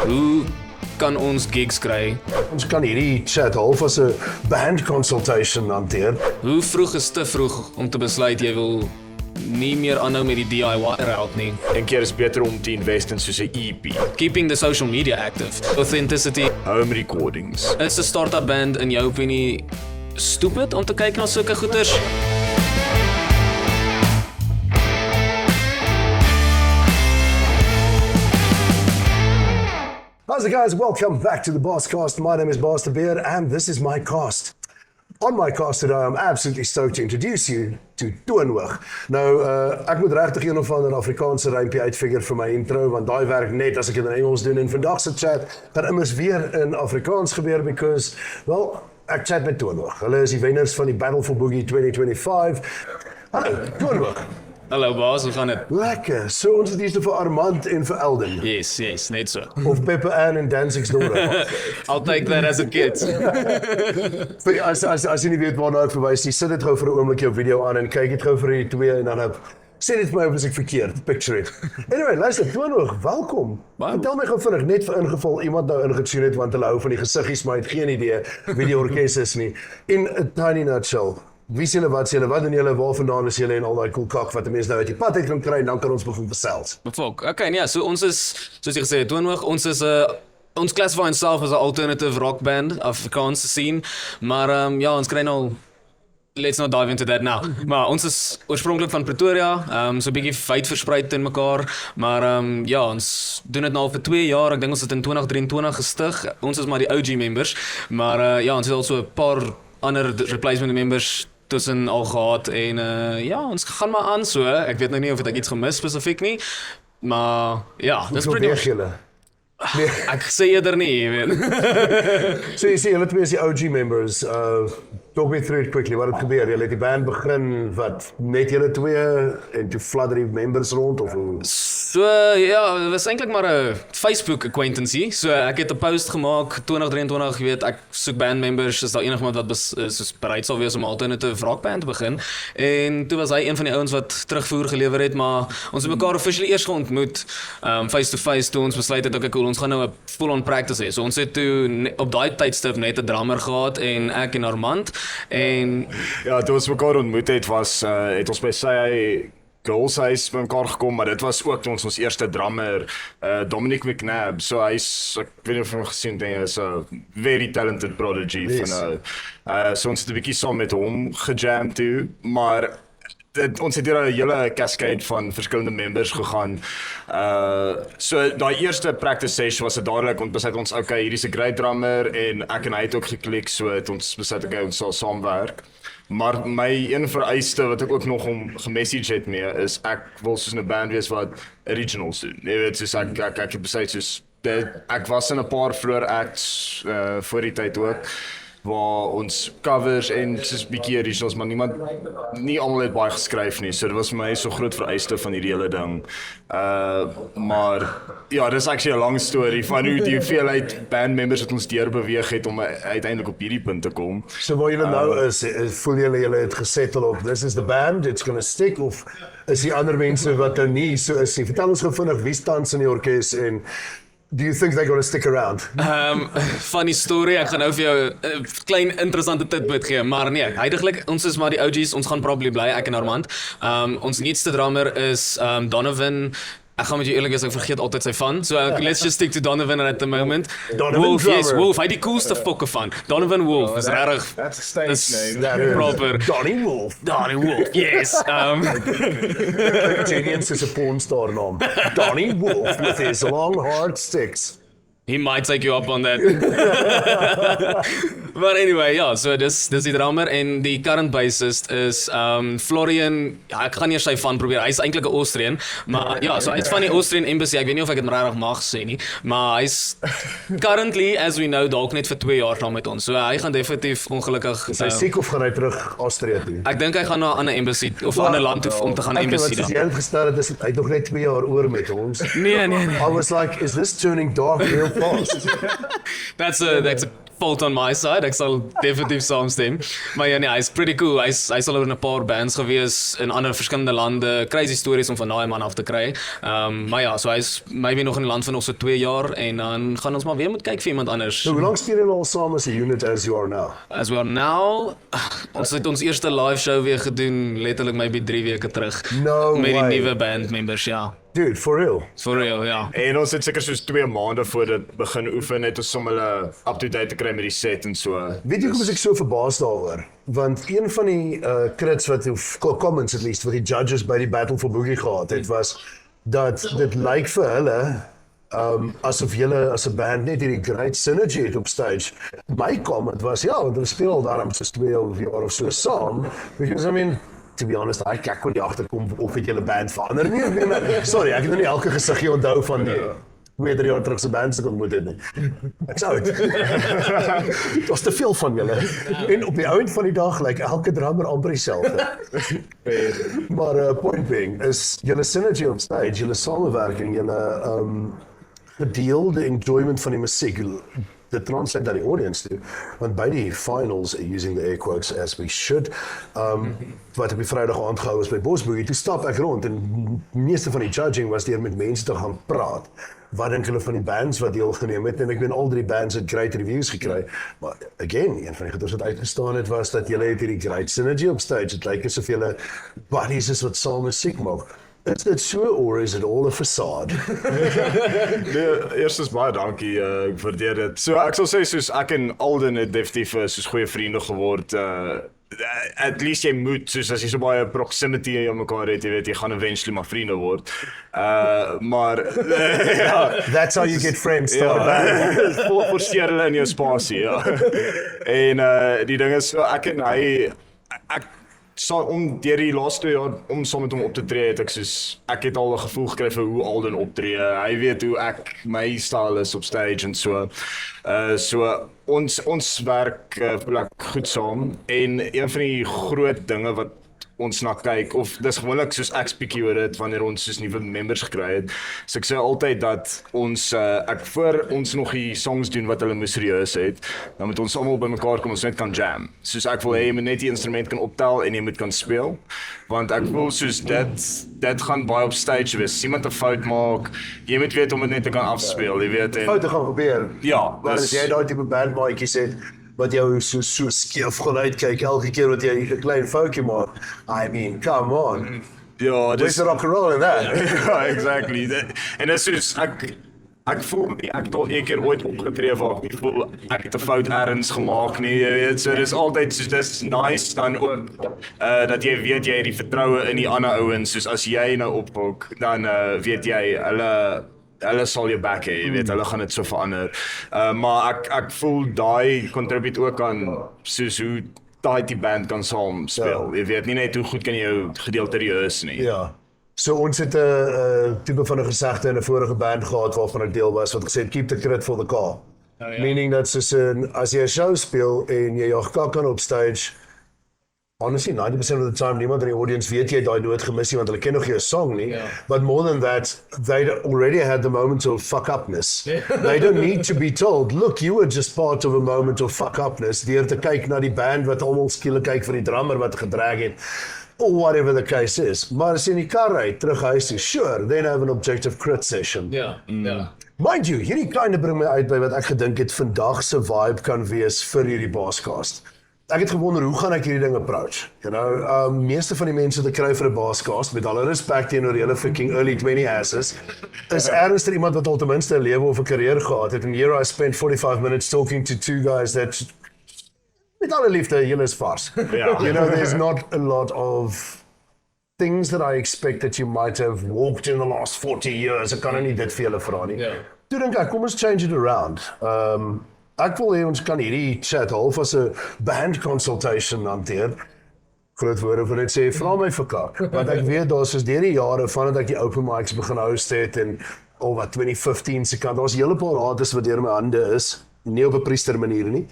Hoe kan ons gigs kry? Ons kan hierdie chat half as 'n band consultation hanteer. Hoe vroeg is te vroeg om te besluit jy wil nie meer aanhou met die DIY route nie? Een keer is beter om te invest in soos 'n EP, Keeping the social media active. Authenticity. home recordings. Is 'n start-up band in jou opinie stupid om te kyk na sulke goeters? How's it, guys? Welcome back to the Bosscast. My name is Boss the Beard, and this is my cast. On my cast today, I'm absolutely stoked to introduce you to Toonhoog. Nou, ek moet regtig een of ander Afrikaanse rympie uitfigure vir my intro, want daai werk net as ek dit in Engels doen. En vandag se chat gaan immers weer in Afrikaans gebeur, because, well, ek chat met Toonhoog. Hulle is die wenners van die Battle for Boogie 2025. Hallo, Toonhoog. Hallo baas, hoe gaan dit? Lekker. So ons het hier vir Armand en vir Elden. Yes, net so. Of Pepper Ann en Danzig's daughter. I'll take that as a kid. As jy nie weet waarna ek verwys nie, sit dit gou vir 'n oomblik jou video aan en kyk dit gou vir die twee en dan sê dit vir my of as ek verkeerd picture it. Anyway, luister, Toonhoog, welkom. Vertel my gou vinnig, net vir ingeval iemand nou ingetune het want hulle hou van die gesiggies, maar het geen idee wie die orkes is nie. In a tiny nutshell, wie is julle, wat doen julle, waar vandaan is julle en al daai cool kak wat 'n mens nou uit die pad uit kan kry en dan kan ons begin gesels. Befok. Okay, nee, so ons is, soos jy gesê het, Toonhoog, ons is ons classify onsself as 'n alternative rock band, Afrikaanse scene, maar ja, ons kry nou, let's not dive into that now. Maar ons is oorspronklik van Pretoria, so 'n bietjie wyd verspreid in mekaar, maar ja, ons doen dit nou al vir 2 jaar. Ek dink ons het in 2023 gestig. Ons is maar die OG members, maar ja, ons het al so 'n paar ander replacement members tussen al gehad en ja, ons gaan maar aan so. Ek weet nou nie of ek iets gemis spesifiek nie, maar ja, dis Hoe pretty beweeg julle? Ek sê eerder nie, jy weet. So jy sê julle twee is die OG members. Talk me through it quickly. Wat het gebeur? Julle het die band begin, wat, net julle twee en toe fladder die members rond of hoe? So ja, dit was eintlik maar 'n Facebook acquaintance. So ek het 'n post gemaak 2023, jy weet, ek soek band members, is daar enigiemand wat soos bereid sal wees om 'n alternative rock band te begin. En toe was hy een van die ouens wat terugvoer gelewer het, maar ons het mekaar officially eers geontmoet, face to face, toe ons besluit het, okay, cool, ons gaan nou 'n full-on practice hê. So ons het toe op daai tydstip net 'n drummer gehad en ek en Armand. En Ja, toe ons mekaar ontmoet het, het ons by sy girls huis by mekaar gekom, maar dit was ook toe ons eerste drummer, Dominic McNabb, so hy's, ek weet nie of jy hom gesien het, hy is 'n very talented prodigy, Yes. so ons het 'n bietjie saam met hom gejam toe, maar ons het hier 'n hele cascade van verskillende members gegaan. So daai eerste practice session was dit dadelik, ons besluit ons, okay, hier is 'n great drummer en ek en hy het ook geklik, so het ons besluit, okay, ons sal saamwerk. Maar my een vereiste wat ek ook nog om gemessage het mee is, ek wil soos 'n band wees wat originals doen. Jy weet, soos ek het besluit soos, ek was in 'n paar vroeër acts voor die tyd ook, waar ons covers en soos bietjie originals, maar nie almal het baie geskryf nie, so dit was vir my so groot vereiste van hierdie hele ding. Maar ja, dis actually 'n lang storie van hoe die hoeveelheid bandmembers wat ons deurbeweeg het om uiteindelik op hierdie punt te kom. So waar julle nou is, voel julle het gesettle op, this is the band, it's gonna stick, of is die ander mense wat nou nie so is nie? Vertel ons gou vinnig, wie tans in die orkes en do you think they're gonna stick around? funny story, ek gaan nou vir jou 'n klein interessante tidbit gee, maar nee, heidaglik, ons is maar die OG's, ons gaan probably bly, ek en Armand. Ons nuutste drummer is Donovan. Ek gaan met jou eerlik wees, ek vergeet altyd sy van. So let's just stick to Donovan at the moment. Donovan Wolf, drummer. yes, Wolf, hy die coolste fokke van. Donovan Wolf, is regtig. That's a stage Dis name. proper. Donnie Wolf. Donnie Wolf, yes. Genius is 'n pornstar naam. Donnie Wolf with his long hard sticks. He might take you up on that. But anyway, ja, so dis die drummer en die current bassist is Florian, ja, ek gaan eers sy van probeer. Hy's eintlik 'n Austrian, maar ja, so hy's van die Austrian Embassy. Ek weet nie of ek dit regtig mag sê nie, maar hy's currently, as we know, dalk net vir 2 jaar saam met ons. So hy gaan definitief ongelukkig Is hy siek of gaan hy terug Austrië toe? ek dink hy gaan na 'n ander embassy of 'n ander land toe om te gaan embassy As dan. jy gestel het, is hy het nog net 2 jaar oor met ons. Nee. I was like, is this turning dark real fast? That's a fault on my side, ek sal definitief saamstem. Maar ja nee, hy's pretty cool. Hy sal in 'n paar bands gewees in ander verskillende lande. Crazy stories om van daai man af te kry. Maar ja, so hy's maybe nog in die land vir nog so 2 jaar en dan gaan ons maar weer moet kyk vir iemand anders. So hoe lank speel julle al saam as 'n unit as you are now? As we are now, ons het ons eerste live show weer gedoen, letterlik maybe 3 weke terug. No met die way. nuwe band members, ja. Dude, for real. For real, ja. En ons het seker soos 2 maande voor dit begin oefen net om hulle up-to-date te kry met die set en so. Weet jy hoekom ek so verbaas daaroor? Want een van die crits wat, of comments at least, wat die judges by die Battle for Boogie gehad het, was dat dit lyk vir hulle asof julle as 'n band net hierdie great synergy het op stage. My comment was, ja, want hulle speel al daarom soos 2 jaar of so saam, because I mean, to be honest, ek kon nie agterkom of het julle band verander nie. Sorry, ek het nou nie elke gesiggie onthou van die 2-3 jaar terug se bands ek ontmoet het nie. Ek sou het. Dit was te veel van julle. En op die ouend van die dag lyk elke drummer amper dieselfde. Maar point being is julle synergy op stage, julle samewerking, julle gedeelde enjoyment van die musiek, dit translate naar die audience toe, want by die finals, using the air quotes as we should, wat op die Vrydag aand gehou is by Bosboogie, toe stap ek rond en meeste van die judging was deur met mense te gaan praat. Wat dink hulle van die bands wat deelgeneem het, en ek weet al 3 bands het great reviews gekry, maar again, een van die goeders wat uitgestaan het was dat julle het hierdie great synergy op stage, het lyk asof julle buddies is wat saam musiek maak. Is dit so, or is it all a facade? Nee, eerstens baie dankie, ek waardeer dit. So ek sal sê soos ek en Alden het definitief soos goeie vriende geword. At least jy moet, soos as jy so baie proximity aan mekaar het, jy weet, jy gaan eventually maar vriende word. Maar ja, That's how you get friends, started. forceer hulle in jou spasie, ja. En die ding is so ek en hy om deur die laaste 2 jaar om saam met hom op te tree het ek het al 'n gevoel gekry vir hoe Alden optree. Hy weet hoe my style is op stage en so. So ons werk voel ek goed saam en een van die groot dinge wat ons na kyk, of dis gewoonlik soos ek spiekie oor dit wanneer ons soos nuwe members gekry het. So ek sê altyd dat ons voor ons nog die songs doen wat hulle moes serieus het, dan moet ons almal bymekaar kom, ons net kan jam. Soos ek wil hê jy moet net die instrument kan optel en jy moet kan speel, want ek voel soos dit gaan baie op stage wees. As iemand 'n fout maak, jy moet weet om dit net te kan afspeel, jy weet. Foute gaan gebeur. Ja, Maar as jy daai tipe bandmaatjies het, wat jou so skeef gaan uitkyk elke keer wat jy 'n klein foutjie maak. I mean, come on. ja, Where's the rock and roll in that? ja, exactly. En dit is soos ek voel ek het al een keer ooit opgetree waar ek voel ek het 'n fout ergens gemaak nie, jy weet. So dis altyd soos dis nice dan ook dat jy weet jy het die vertroue in die ander ouens, soos as jy nou ophoek, dan weet jy hulle sal jou back hê, jy weet, hulle gaan dit so verander. Maar ek voel daai contribute ook aan soos hoe die band kan saam speel. Jy weet nie net hoe goed kan jy jou gedeelte rehearse nie. Ja. So ons het 'n tipe van 'n gesegde in 'n vorige band gehad waarvan ek deel was wat gesê het keep the credit for the car. Meaning dat soos as jy 'n show speel en jy jou kak kan op stage, honestly 90% of the time niemand in die audience weet jy daai noot gemis nie want hulle ken nog jou song nie. But more than that, they already had the moment of fuck upness. They don't need to be told, look, you were just part of a moment of fuck upness, deur te kyk na die band wat almal skielik kyk vir die drummer wat gedrag het. Or whatever the case is. Maar as jy in die kar ry terug huis toe, sure, then have an objective crit session. Ja, ja. Mind you, hierdie kleine bring my uit by wat ek gedink het vandag se vibe kan wees vir hierdie Baascast. Ek het gewonder hoe gaan ek hierdie ding approach. You know, meeste van die mense wat ek kry vir 'n Baascast, met alle respek teenoor julle fucking early 20 asses, is ernstig iemand wat al ten minste 'n lewe of 'n carrière gehad het. And here I spent 45 minutes talking to 2 guys that met alle liefde, julle is vars. Ja. You know, there's not a lot of things that I expect that you might have walked in the last 40 years. Ek kan nou nie dit vir julle vra nie. Toe dink ek, kom ons change it around. Ek wil hê ons kan hierdie chat half as 'n band consultation hanteer. Groot woorde vir dit sê, vra my vir kak. Want ek weet daar soos deur die jare vandat ek die open mics begin host het en al wat 2015 se kant, daar's 'n hele paar rates wat deur my hande is. Nie op 'n priester manier nie.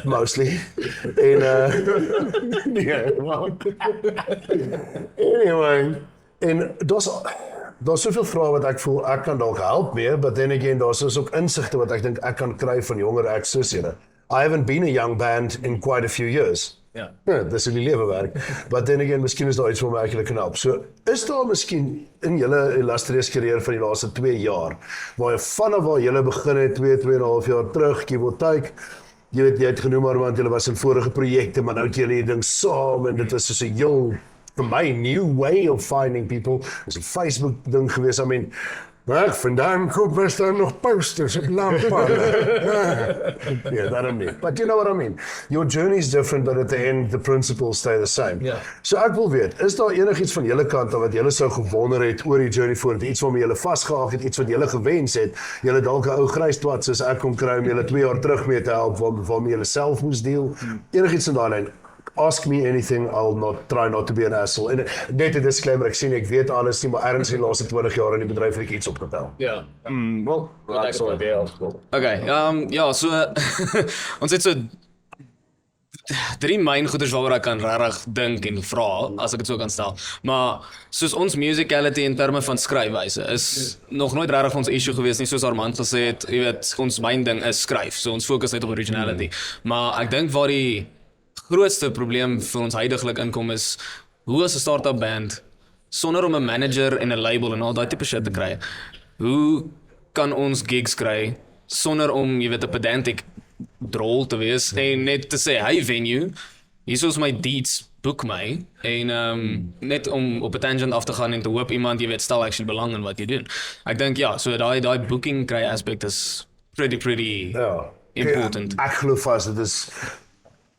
Mostly. En anyway, en daar's soveel vrae wat ek voel ek kan dalk help mee, but then again daar's ook insigte wat ek dink ek kan kry van jonger acts soos julle. I haven't been a young band in quite a few years. Ja. Dis in die lewe werk. But then again, miskien is daar iets wat my eigenlijk kan help. So, is daar miskien in julle illustrious career van die laaste 2 jaar, waar jy vanaf waar julle begin het, 2,5 jaar terug, give or take, jy weet, jy het genoem maar, want julle was in vorige projekte, maar nou het julle die ding saam, en dit was soos 'n heel, vir my, new way of finding people. Dis 'n Facebook ding gewees, I mean, maar vandaan kom was daar nog posters op lamppalen. Yeah, that I mean. But you know what I mean. Your journey is different, but at the end, the principles stay the same. Ja. So ek wil weet, is daar enigiets van julle kant af wat julle sou gewonder het oor die journey vorentoe, iets waarmee julle vasgehaak het, iets wat julle gewens het, julle dalk 'n ou grys twat soos ek kom kry om julle 2 jaar terug mee te help, waarmee julle self moes deel, enigiets in daai lyn. Ask me anything, I'll try not to be an asshole. En net 'n disclaimer, ek sien ek weet alles nie, maar ergens in die laaste 20 jaar in die bedryf het ek iets opgetel. Ja. Wel, ek sal dit help. Okay, ja, so ons het so 3 myn goeders waaroor ek kan regtig dink en vra, as ek dit so kan stel. Maar soos ons musicality in terme van skryfwyse is nog nooit regtig ons issue gewees nie, soos Armand gesê het, jy weet, ons myn ding is skryf. So ons fokus net op originality. Maar ek dink waar die grootste probleem vir ons huidiglik inkom is, hoe as 'n start-up band, sonder om 'n manager en 'n label en al daai tipe shit te kry, hoe kan ons gigs kry, sonder om, jy weet, 'n pedantic drol te wees, en net te sê, hey venue, hier is my deeds, boek my, en net om op 'n tangent af te gaan en te hoop iemand, jy weet, stel actually belang in wat jy doen. Ek dink, ja, so daai booking kry aspect is pretty Ja. important. Ek glo vas, dit is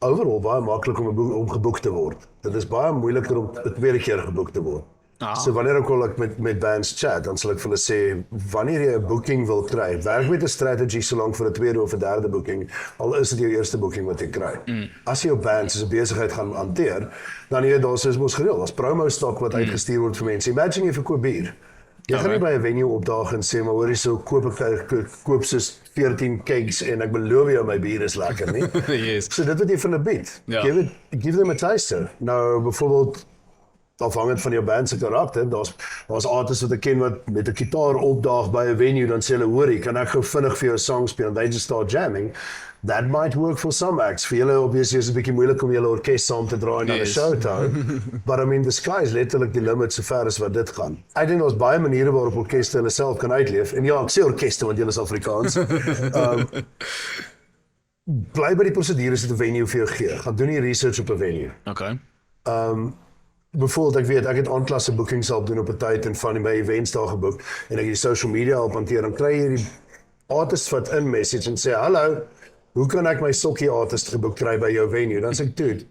overal baie maklik om geboek te word. Dit is baie moeiliker om 'n tweede keer geboek te word. So wanneer ek met bands chat, dan sal ek vir hulle sê, wanneer jy 'n booking wil kry, werk met 'n strategy solank vir 'n tweede of 'n derde booking, al is dit jou eerste booking wat jy kry. As jy jou band soos 'n besigheid gaan hanteer, dan jy daar is mos gereeld, daar's promo stock wat uitgestuur word vir mense. Imagine jy verkoop bier. Jy gaan nie by 'n venue opdaag en sê, maar hoor hierso, koop soos 14 kegs en ek beloof jou my bier is lekker, nie? Yes. So dit wat jy vir hulle bied. Ja. Give them a taster. Nou byvoorbeeld, afhangend van jou band se karakter, daar's artists wat ek ken wat met 'n gitaar opdaag by 'n venue, dan sê hulle, hoorie, kan ek gou vinnig vir jou 'n song speel, and they just start jamming. That might work for some acts. Vir julle obviously is dit 'n bietjie moeilik om julle orkes saam te dra en dan 'n show te hou. But I mean, the sky is letterlik die limit so ver as wat dit gaan. Ek dink daar's baie maniere waarop orkeste hulle self kan uitleef. En ja, ek sê orkeste want julle is Afrikaans. Bly by die prosedures wat 'n venue vir jou gee. Gaan doen die research op 'n venue. Okay. Byvoorbeeld, ek het aanklasse boekings help doen op 'n tyd en van my events daar geboek en ek het die social media help hanteer, dan kry jy die artist wat in message en sê, hallo, hoe kan ek my sokkie artist geboek kry by jou venue? Dan sê ek, dude,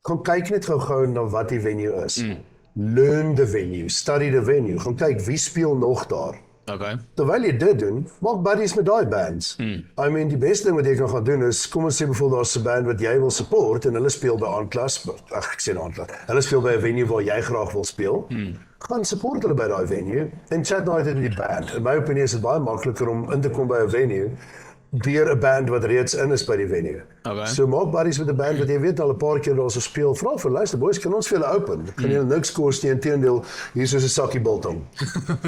gaan kyk net gou na wat die venue is. Learn the venue, study the venue, gaan kyk wie speel nog daar. Okay. Terwyl jy dit doen, maak buddies met daai bands. I mean, die beste ding wat jy kan gaan doen is, kom ons sê byvoorbeeld daar's 'n band wat jy wil support en hulle speel by Aanklas, ek sê Aanklas, hulle speel by 'n venue waar jy graag wil speel. Gaan support hulle by daai venue en chat daai met die band. In my opinie is dit baie makliker om in te kom by 'n venue deur 'n band wat reeds in is by die venue. Okay. So maak buddies met 'n band wat jy weet al 'n paar keer daar so speel. Vra vir luister boys, kan ons vir julle open? Dit gaan julle niks kos nie, inteendeel, hier is 'n sakkie biltong.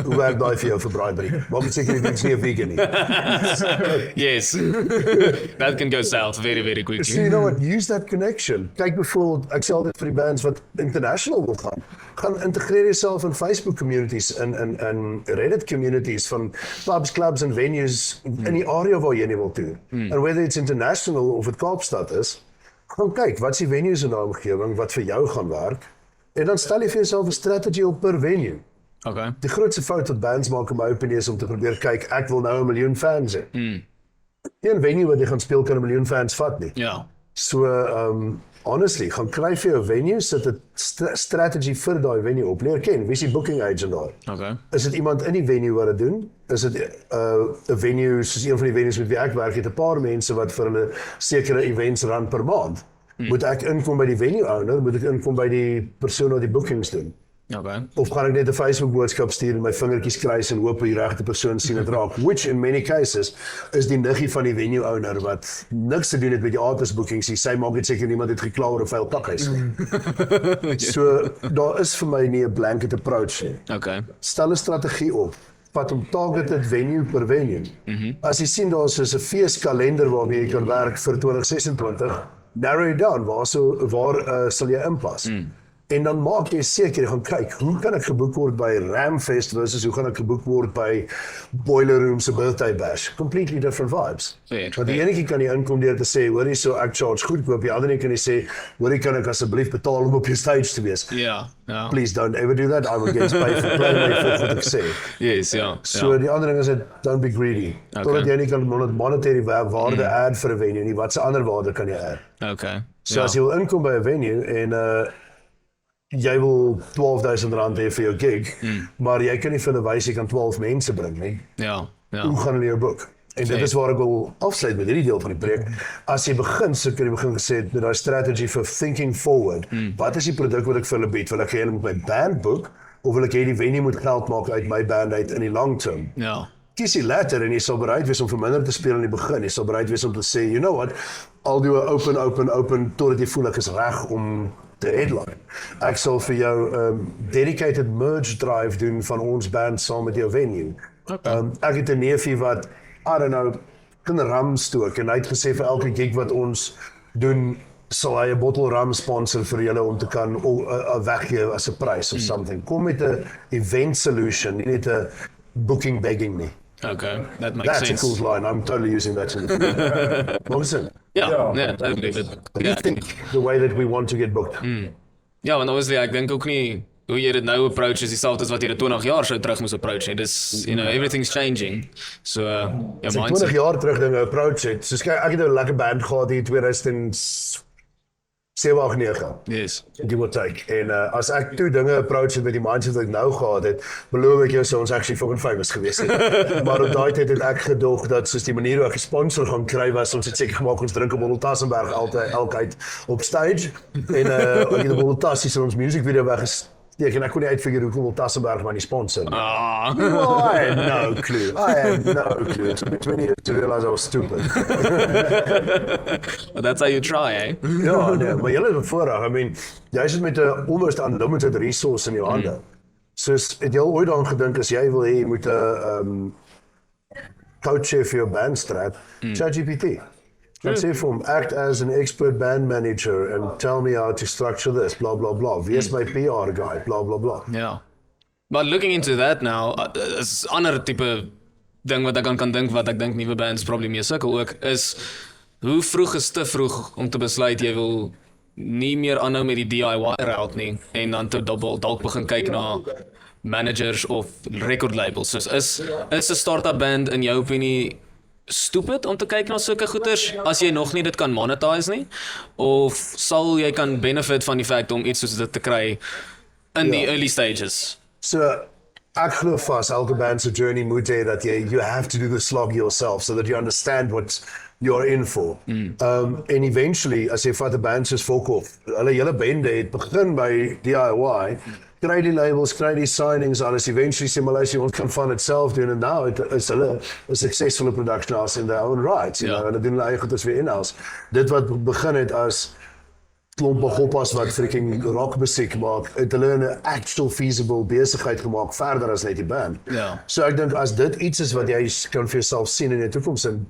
Hoe werk daai vir jou vir braaibrie? Maak seker die ding nie 'n vegan nie. Yes. That can go south very, very So quickly. you know what, use that connection. Kyk byvoorbeeld, ek sê altyd vir die bands wat international wil gaan integreer jouself in Facebook communities, in Reddit communities van pubs, clubs en venues in die area waar jy nie wil toe. And whether it's international of het Kaapstad is, gaan kyk, wat is die venues in die omgewing wat vir jou gaan werk, en dan stel jy vir jouself 'n strategy op per venue. Okay. Die grootste fout wat bands maak in my opinie is om te probeer kyk, ek wil nou 1 miljoen fans hê. Een venue wat jy gaan speel kan 1 miljoen fans vat nie. Ja. So, honestly, gaan kry vir jou venue, sit 'n strategy vir daai venue op. Leer ken, wie is die booking agent daar? Okay. Is dit iemand in die venue wat dit doen? Is dit 'n venue, soos een van die venues met wie ek werk, het 'n paar mense wat vir hulle sekere events run per maand. Moet ek inkom by die venue owner, moet ek inkom by die persoon wat die bookings doen? Okay. Of gaan ek net 'n Facebook boodskap stuur en my vingertjies kruis en hoop die regte persoon sien dit raak, which in many cases is die niggie van die venue owner wat niks te doen het met die artist bookings nie. Sy maak net seker niemand het gekla oor 'n vuil pakhuis nie. So daar is vir my nie 'n blanket approach nie. Okay. Stel 'n strategie op. Wat om targeted venue per venue. As jy sien daar is 'n feeskalender waarmee jy kan werk vir 2026, narrow it down, waar sal jy inpas? En dan maak jy seker, jy gaan kyk, hoe kan ek geboek word by Ramfest versus hoe gaan ek geboek word by Boiler Room se birthday bash? Completely different vibes. Want die enetjie kan jy inkom deur te sê, hoorie so ek charge goedkoop, die ander een kan jy sê, hoorie kan ek asseblief betaal om op jou stage te wees? Ja. Please don't ever do that, I'm against pay for play, maar wat ek sê. Yes, ja. So die ander ding is don't be greedy. Totdat jy nie kan monetary waarde add vir 'n venue nie, wat se ander waarde kan jy add? Okay. So as jy wil inkom by 'n venue en jy wil R12,000 hê vir jou gig, maar jy kan nie vir hulle wys jy kan 12 mense bring nie. Ja. Hoe gaan hulle jou boek? En dit is waar ek wil afsluit met hierdie deel van die preek. As jy begin, so kan jy begin gesê met daai strategy for thinking forward. Wat is die produk wat ek vir hulle bied? Wil ek hê hulle moet my band boek of wil ek hê die venue moet geld maak uit my band uit in die long term? Ja. Kies die latter en jy sal bereid wees om vir minder te speel in die begin. Jy sal bereid wees om te sê, you know what, I'll do a open totdat jy voel ek is reg om te headline. Ek sal vir jou dedicated merge drive doen van ons band saam met jou venue. Ek het 'n neefie wat, I don't know, kan ram stook en hy het gesê vir elke gig wat ons doen, sal hy 'n bottel ram sponsor vir julle om te kan weggee as 'n prys of something. Kom met 'n event solution, nie net 'n booking begging nie. Okay, that makes That's sense. a cool line. I'm totally using that. What is it? Yeah, totally. I think the way that we want to get booked. Ja, want obviously ek dink ook nie hoe jy dit nou approach is dieselfde as wat jy dit 20 jaar sou terug moes approach nie. Dis, you know, everything's changing. So, ja, As ek mindset. 20 jaar terug dinge approach het, soos kyk, ek het 'n lekker band gehad hier 2007, 8, 9. Yes. Give or take. En as ek toe dinge approach het met die mindset wat ek nou gehad het, beloof ek jou sou ons actually fucking famous gewees het. Maar op daai tyd het ek gedog dat soos die manier hoe ek 'n sponsor gaan kry was, ons het seker gemaak ons drink 'n bottel Tassenberg elkheid op stage. En ek het 'n bottel Tassie in ons music video weggesteek en ek kon nie uitfigure hoekom Tassenberg my nie sponsor nie. Ah, Oh, I had no clue. I had no clue. It took me 20 years to realize I was stupid. but that's how you try, eh? Ja, nee, maar julle het voorreg. I mean, jy sit met 'n almost unlimited resource in jou hande. Soos het jy al ooit daaraan gedink as jy wil hê jy moet 'n coach hê vir jou bandstrat, ChatGPT. Let's say from act as an expert band manager and tell me how to structure this, blah blah blah. Wie is my PR guy, blah blah blah. Ja. But looking into that now, is ander tipe ding wat ek aan kan dink wat ek dink nuwe bands probably mee sukkel ook is hoe vroeg is te vroeg om te besluit jy wil nie meer aanhou met die DIY route nie en dan te dalk begin kyk na managers of record labels. So is 'n startup band in jou opinie stupid om te kyk na sulke goeders as jy nog nie dit kan monetize nie, of sal jy kan benefit van die feit om iets soos dit te kry in die early stages? So ek glo vas elke band se journey moet hê dat you have to do the slog yourself so that you understand what you're in for. And eventually as jy vat 'n band soos Volkhoff, hulle hele bende het begin by DIY, kry die labels, kry die signings, alles eventually sê maar ons kan van dit self doen en nou is hulle 'n suksesvolle production house in their own right, you know, en hulle doen hulle eie goeders weer in-house. Dit wat begin het as klompe goppas wat freaking rockmusiek maak, het hulle 'n actual feasible besigheid gemaak verder as net die band. Ja. So ek dink as dit iets is wat jy kan vir jouself sien in die toekoms en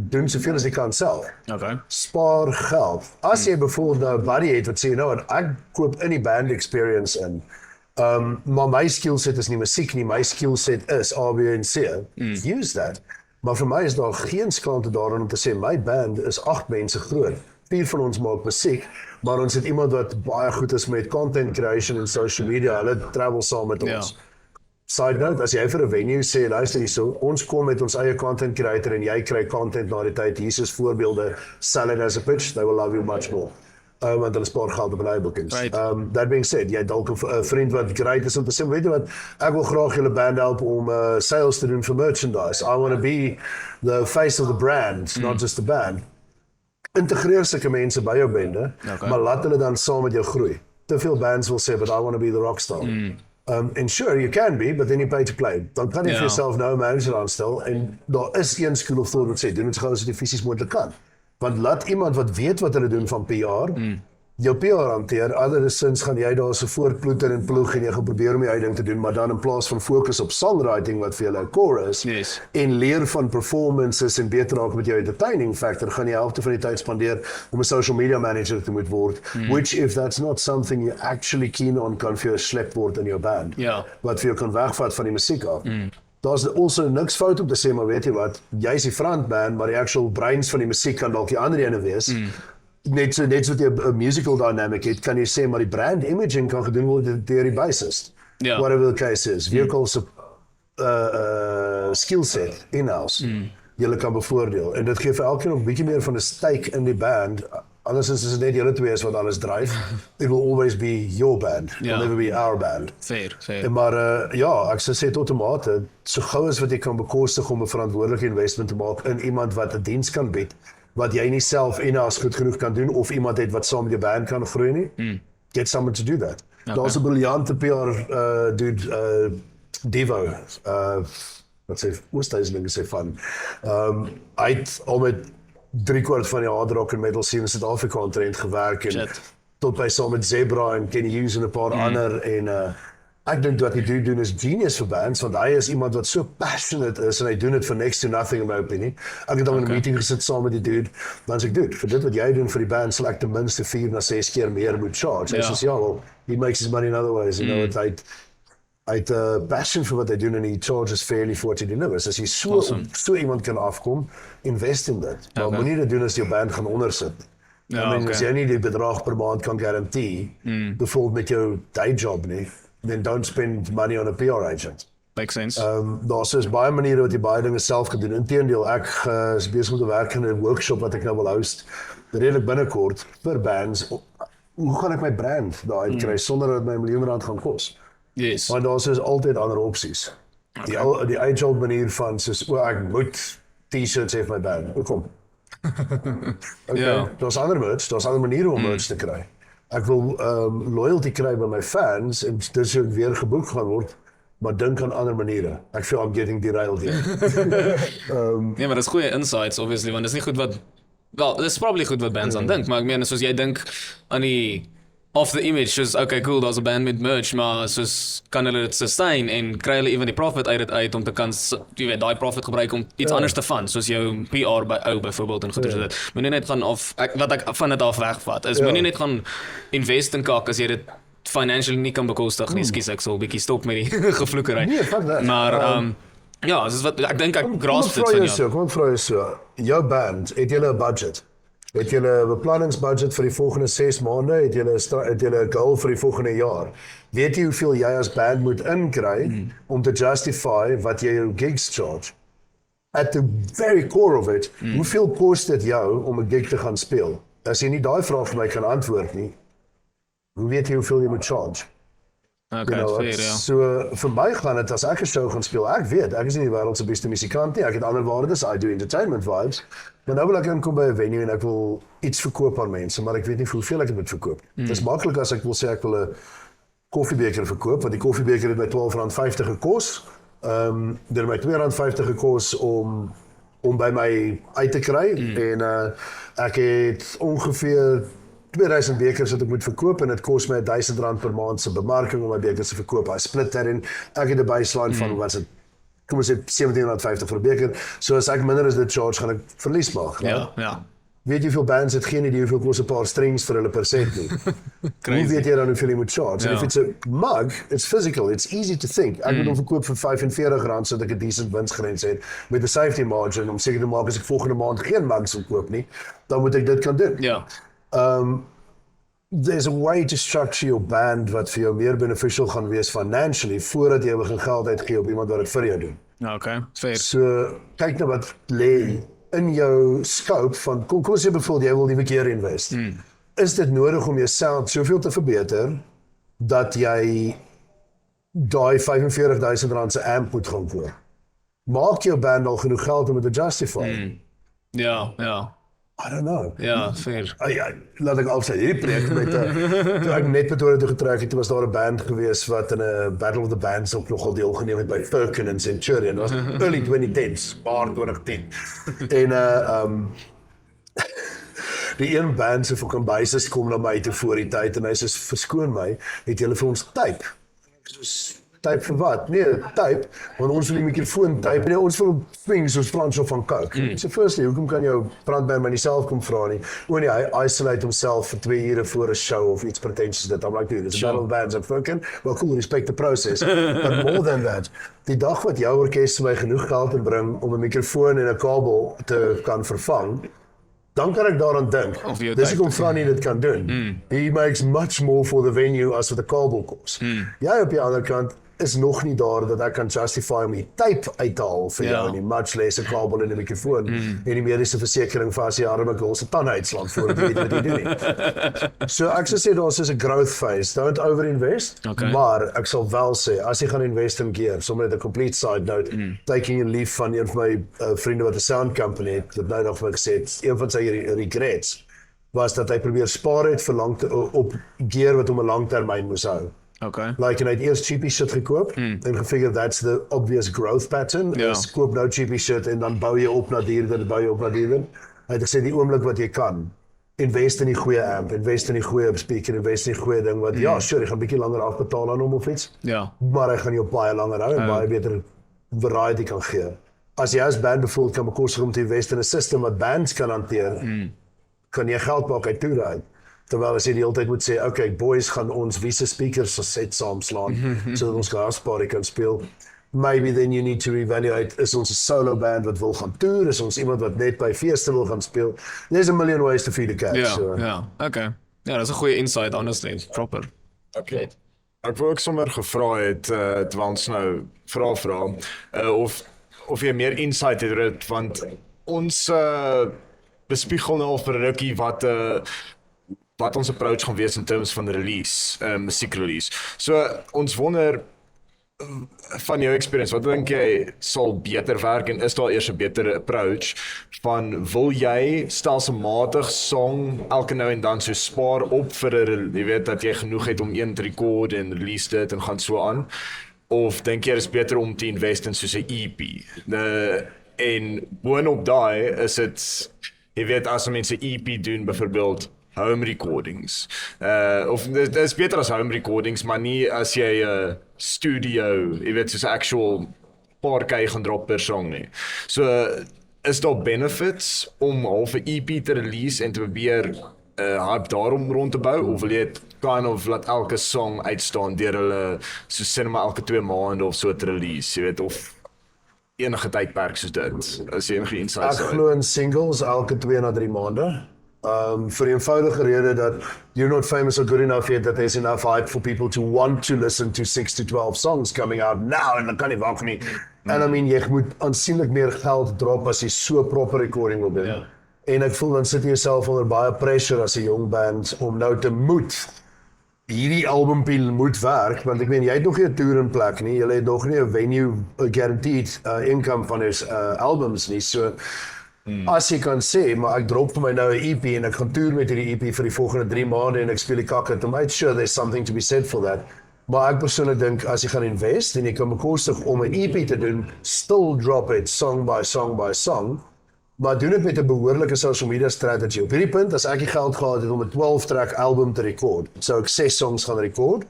doen soveel as jy kan self. Okay. Spaar geld. As jy byvoorbeeld nou 'n buddy het wat sê, you know what, ek koop in die band experience in. Maar my skillset is nie musiek nie, my skillset is A, B en C. Use that. Maar vir my is daar geen skaamte daarin om te sê my band is 8 mense groot. 4 van ons maak musiek, maar ons het iemand wat baie goed is met content creation en social media. Hulle travel saam met ons. Side note, as jy vir 'n venue sê, luister hierso, ons kom met ons eie content creator en jy kry content na die tyd. Hier is voorbeelde, sell it as a pitch, they will love you much more. Want hulle spaar geld op hulle bookings. Right. That being said, jy dalk 'n vriend wat great is om te sê, weet jy wat, ek wil graag julle band help om sales te doen vir merchandise. I want to be the face of the brand, not just the band. Integreer sulke mense by jou bende, maar laat hulle dan saam met jou groei. te veel bands wil sê, but I want to be the rock star. And sure, you can be, but then you pay to play. Dan kan jy vir jouself nou 'n manager aanstel en daar is een school of thought wat sê, doen dit so gou as jy fisies moontlik kan. Want laat iemand wat weet wat hulle doen van PR, jou PR hanteer, andersins gaan jy daar so voortploeter en ploeg en jy gaan probeer om die uitding te doen, maar dan in plaas van fokus op songwriting wat vir julle 'n core is, en leer van performances en beter raak met jou entertaining factor, gaan jy helfte van die tyd spandeer om 'n social media manager te moet word, which if that's not something you're actually keen on, kan vir jou slep word in jou band, wat vir jou kan wegvat van die musiek af. Daar's also niks fout om te sê, maar weet jy wat, jy's die frontman, maar die actual brains van die musiek kan dalk die ander ene wees. Net so wat jy 'n musical dynamic het, kan jy sê, maar die brand imaging kan gedoen word deur die bassist. Whatever the case is. Vehicles skill set in-house. Julle kan bevoordeel. En dit gee vir elkeen 'n bietjie meer van 'n stake in die band. Andersins is dit net julle twee wat alles dryf. It will always be your band. It will never be our band. Fair. Maar ek sou sê tot 'n mate, so gou as wat jy kan bekostig om 'n verantwoordelike investment te maak in iemand wat 'n diens kan bied, wat jy nie self in-house goed genoeg kan doen, of iemand het wat saam met jou band kan groei nie, get someone to do that. Daar's 'n briljante PR dude, Devo, wat sê, Oosthuizen sê van, hy het al met 3/4 van die hard rock en metal scene in Suid-Afrika omtrent gewerk, en tot by saam met Zebra en Kenny Hughes en 'n paar ander, en ek dink wat hy doen is genius vir bands, want hy is iemand wat so passionate is, en hy doen dit for next to nothing in my opinie. Ek het al in 'n meeting gesit saam met die dude, dan sê ek, dude, vir dit wat jy doen vir die band, sal ek ten minste 4 na 6 keer meer moet charge. Hy sê, well, he makes his money in other ways, you know, hy het 'n passion vir wat hy doen, en he charges fairly for what he delivers. As jy so iemand kan afkom, invest in dit. Maar moenie dit doen as jou band gaan ondersit. As jy nie die bedrag per maand kan garantie, bijvoorbeeld met jou day job nie, then don't spend money on a PR agent. Makes sense. Daar's dus baie maniere wat jy baie dinge self kan doen. Inteendeel, ek is besig om te werk in 'n workshop wat ek nou wil host, redelik binnekort, vir bands. Hoe gaan ek my brand daar uitkry sonder dat het my R1 miljoen gaan kos? Yes. Maar daar's dus altyd ander opsies. Die age-old manier van soos, ek moet t-shirts hê vir my band. Hoekom? Daar's ander merch, daar's ander maniere om merch te kry. Ek wil loyalty kry by my fans, en dit sou weer geboek gaan word, maar dink aan ander maniere. Ek feel I'm getting derailed here. Nee, maar dis goeie insights, obviously, want dis nie goed wat, wel, dis probably goed wat bands aan dink, maar ek meen, soos jy dink aan die of the image, soos, okay, cool, daar's 'n band met merch, maar soos, kan hulle dit sustain, en kry hulle even die profit uit dit uit, om te kan, jy weet, daai profit gebruik om iets anders te fund, soos jou PR by ou byvoorbeeld, en goeders dit. Moenie net gaan wat ek van dit af wegvat, is moenie net gaan invest in kak, as jy dit financially nie kan bekostig nie. Skus, ek sal 'n bietjie stop met die gevloekery. Nee, fuck that. Maar ja, dis wat ek dink ek grasp dit van jou. Kom vra jou so, jou band, het julle 'n budget? Het julle 'n beplanningsbudget vir die volgende 6 maande? Het julle 'n goal vir die volgende jaar? Weet jy hoeveel jy as band moet inkry om te justify wat jy jou gigs charge? At the very core of it, hoeveel kos dit jou om 'n gig te gaan speel? As jy nie daai vraag vir my kan antwoord nie, hoe weet jy hoeveel jy moet charge? Okay, fair, ja. So vir my gaan dit, as ek 'n show gaan speel, ek weet, ek is nie die wêreld se beste musikant nie, ek het ander waardes, I do entertainment vibes, maar nou wil ek inkom by 'n venue en ek wil iets verkoop aan mense, maar ek weet nie vir hoeveel ek dit moet verkoop. Dit is maklik as ek wil sê ek wil 'n koffiebeker verkoop, want die koffiebeker het my R12.50 gekos, dit het my R2.50 gekos om by my uit te kry, en ek het ongeveer 2000 bekers wat ek moet verkoop, en dit kos my R1000 per maand se bemarking om my bekers te verkoop. I split daarin, ek het 'n baseline van, wat is dit, kom ons sê R1750 vir 'n beker, so as ek minder as dit charge, gaan ek verlies maak. Ja. Weet jy hoeveel bands het geen idee hoeveel kos 'n paar strings vir hulle per set nie? Hoe weet jy dan hoeveel jy moet charge? En if it's a mug, it's physical, it's easy to think. Ek moet hom verkoop vir R45 sodat ek 'n decent winsgrens het, met 'n safety margin, om seker te maak as ek volgende maand geen mugs wil koop nie, dan moet ek dit kan doen. Ja. There's a way to structure your band wat vir jou meer beneficial gaan wees financially, voordat jy begin geld uitgee op iemand wat dit vir jou doen. Okay, fair. So, kyk na wat lê in jou scope van, kom ons sê bijvoorbeeld, jy wil die keer invest. Is dit nodig om jou sound soveel te verbeter, dat jy daai R45.000 se amp moet gaan koop? Maak jou band al genoeg geld om dit te justify? Ja. I don't know. Ja, fair. Laat ek afsê, hierdie projek met toe ek net Pretoria toe getrek het, toe was daar 'n band gewees wat in 'n Battle of the Bands ook nogal deelgeneem het by Firkin en Centurion. Dit was early 2010s, maar 2010. En die een band se fucking bassist kom na my toe voor die tyd en hy sê verskoon my, het julle vir ons tape? Soos tape vir wat? Nee, tape, want ons wil die mikrofoon tape. Nee, ons wil swing soos Fransjo van Coke. So firstly, hoekom kan jou brandband my nie self kom vra nie? O nee, hy isolate homself vir 2 ure voor 'n show of iets pretentious dit. I'm like, dude, it's a battle of bands at Firkin. Well, cool, respect the process. But more than that, die dag wat jou orkes vir my genoeg geld inbring om 'n mikrofoon en 'n kabel te kan vervang, dan kan ek daaraan dink. Dis hoekom Franny dit kan doen. He makes much more for the venue as wat 'n kabel kos. Jy op die ander kant is nog nie daar dat ek kan justify om die tape uit te haal vir jou nie, much less 'n kabel en 'n mikrofoon en die mediese versekering vir as jy arme girl se tande uitslaan voor jy weet wat jy doen nie. So ek sou sê daar's 'n growth phase. Don't overinvest, maar ek sal wel sê as jy gaan invest in gear, sommer net 'n complete side note, taking a leaf van een van my vriende wat 'n sound company het, wat nou nog vir my gesê het, een van sy regrets was dat hy probeer spaar het vir op gear wat hom 'n langtermyn moes hou. Like, en hy het eers cheapie shit gekoop en gefigure that's the obvious growth pattern. Is koop nou cheapie shit en dan bou jy op na duurder, Hy het gesê die oomblik wat jy kan, invest in die goeie amp, invest in die goeie speaker, invest in die goeie ding wat sure, jy gaan bietjie langer afbetaal aan hom of iets. Maar hy gaan jou baie langer hou en baie beter variety kan gee. As jy as band bijvoorbeeld kan bekostig om te invest in 'n system wat bands kan hanteer, kan jy geld maak uit toere uit. Terwyl as jy die hele tyd moet sê, okay, boys gaan ons wie se speakers so set saamslaan, sodat ons gasparty kan speel. Maybe then you need to evaluate, is ons 'n solo band wat wil gaan toer, is ons iemand wat net by feeste wil gaan speel. There's a million ways to feed a cat. Okay. Ja, dat is 'n goeie insight, honestly, proper. Okay. Ek wou ook sommer gevra het, terwyl ons nou vra, of jy meer insight het oor dit, want ons bespiegel nou al vir 'n rukkie wat ons approach gaan wees in terms van release, musiekrelease. So ons wonder van jou experience, wat dink jy sal beter werk en is daar eers 'n beter approach van wil jy stelselmatig song elke nou en dan so spaar op vir 'n jy weet dat jy genoeg het om een te record en release dit en gaan so aan, of dink jy is beter om te invest in soos 'n EP? En boonop daai is dit jy weet as mense 'n EP doen byvoorbeeld home recordings. Of dit is beter as home recordings, maar nie as jy 'n studio, jy weet soos 'n actual paar K gaan drop per song nie. So is daar benefits om half 'n EP te release en te probeer hype daarom rond te bou, of wil jy kind of laat elke song uitstaan deur hulle so cinema elke 2 maande of so te release, jy weet, of enige tydperk soos dit, as jy enige insights Ek glo in singles elke 2 na 3 maande. For the eenvoudige rede dat you're not famous or good enough yet that there's enough hype for people to want to listen to 6 to 12 songs coming out now, en dan kan nie wag nie. En I mean, jy moet aansienlik meer geld drop as jy so proper recording wil doen. En ek voel dan sit jy jouself onder baie pressure as 'n jong band om nou te hierdie albumpie moet werk, want ek meen, jy het nog nie 'n toer in plek nie, jy het nog nie 'n venue guaranteed income van jou albums nie, so as jy kan sê, maar ek drop vir my nou 'n EP en ek gaan toer met hierdie EP vir die volgende 3 maande en ek speel die kakke, I'm sure there's something to be said for that. Maar ek persoonlik dink, as jy gaan invest en jy kan bekostig om 'n EP te doen, still drop it song by song by song, maar doen dit met 'n behoorlike social media strategy. Op hierdie punt, as ek die geld gehad het om 'n 12-track album te record, sou ek 6 songs gaan record.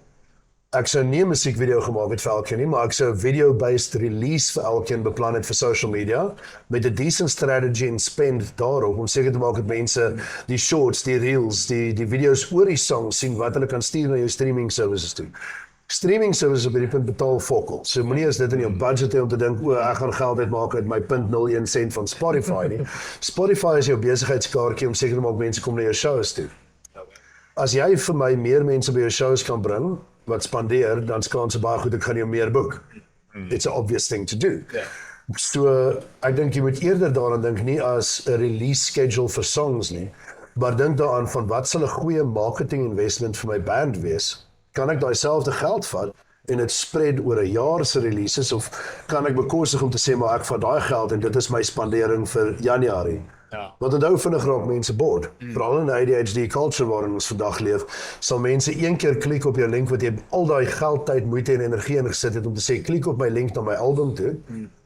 Ek sou nie 'n musiekvideo gemaak het vir elkeen nie, maar ek sou 'n video-based release vir elkeen beplan het vir social media, met 'n decent strategy en spend daarop, om seker te maak dat mense die shorts, die reels, die video's oor die song sien, wat hulle kan stuur na jou streaming services toe. Streaming services op hierdie punt betaal fokkel. So moenie as dit in jou budget hê om te dink, ek gaan geld uitmaak uit my 0.01 sent van Spotify nie. Spotify is jou besigheidskaartjie om seker te maak mense kom na jou shows toe. As jy vir my meer mense by jou shows kan bring, wat spandeer, dan kans baie goed ek gaan jou meer boek. It's an obvious thing to do. So ek dink jy moet eerder daaraan dink, nie as 'n release schedule vir songs nie, maar dink daaraan van wat sal 'n goeie marketing investment vir my band wees? Kan ek daai selfde geld vat en dit spread oor 'n jaar se releases of kan ek bekostig om te sê maar ek vat daai geld en dit is my spandering vir Januarie. Ja. Want onthou vinnig raak mense bored. Veral in die ADHD culture waarin ons vandag leef, sal mense een keer klik op jou link wat jy al daai geld, tyd, moeite en energie ingesit het om te sê klik op my link na my album toe.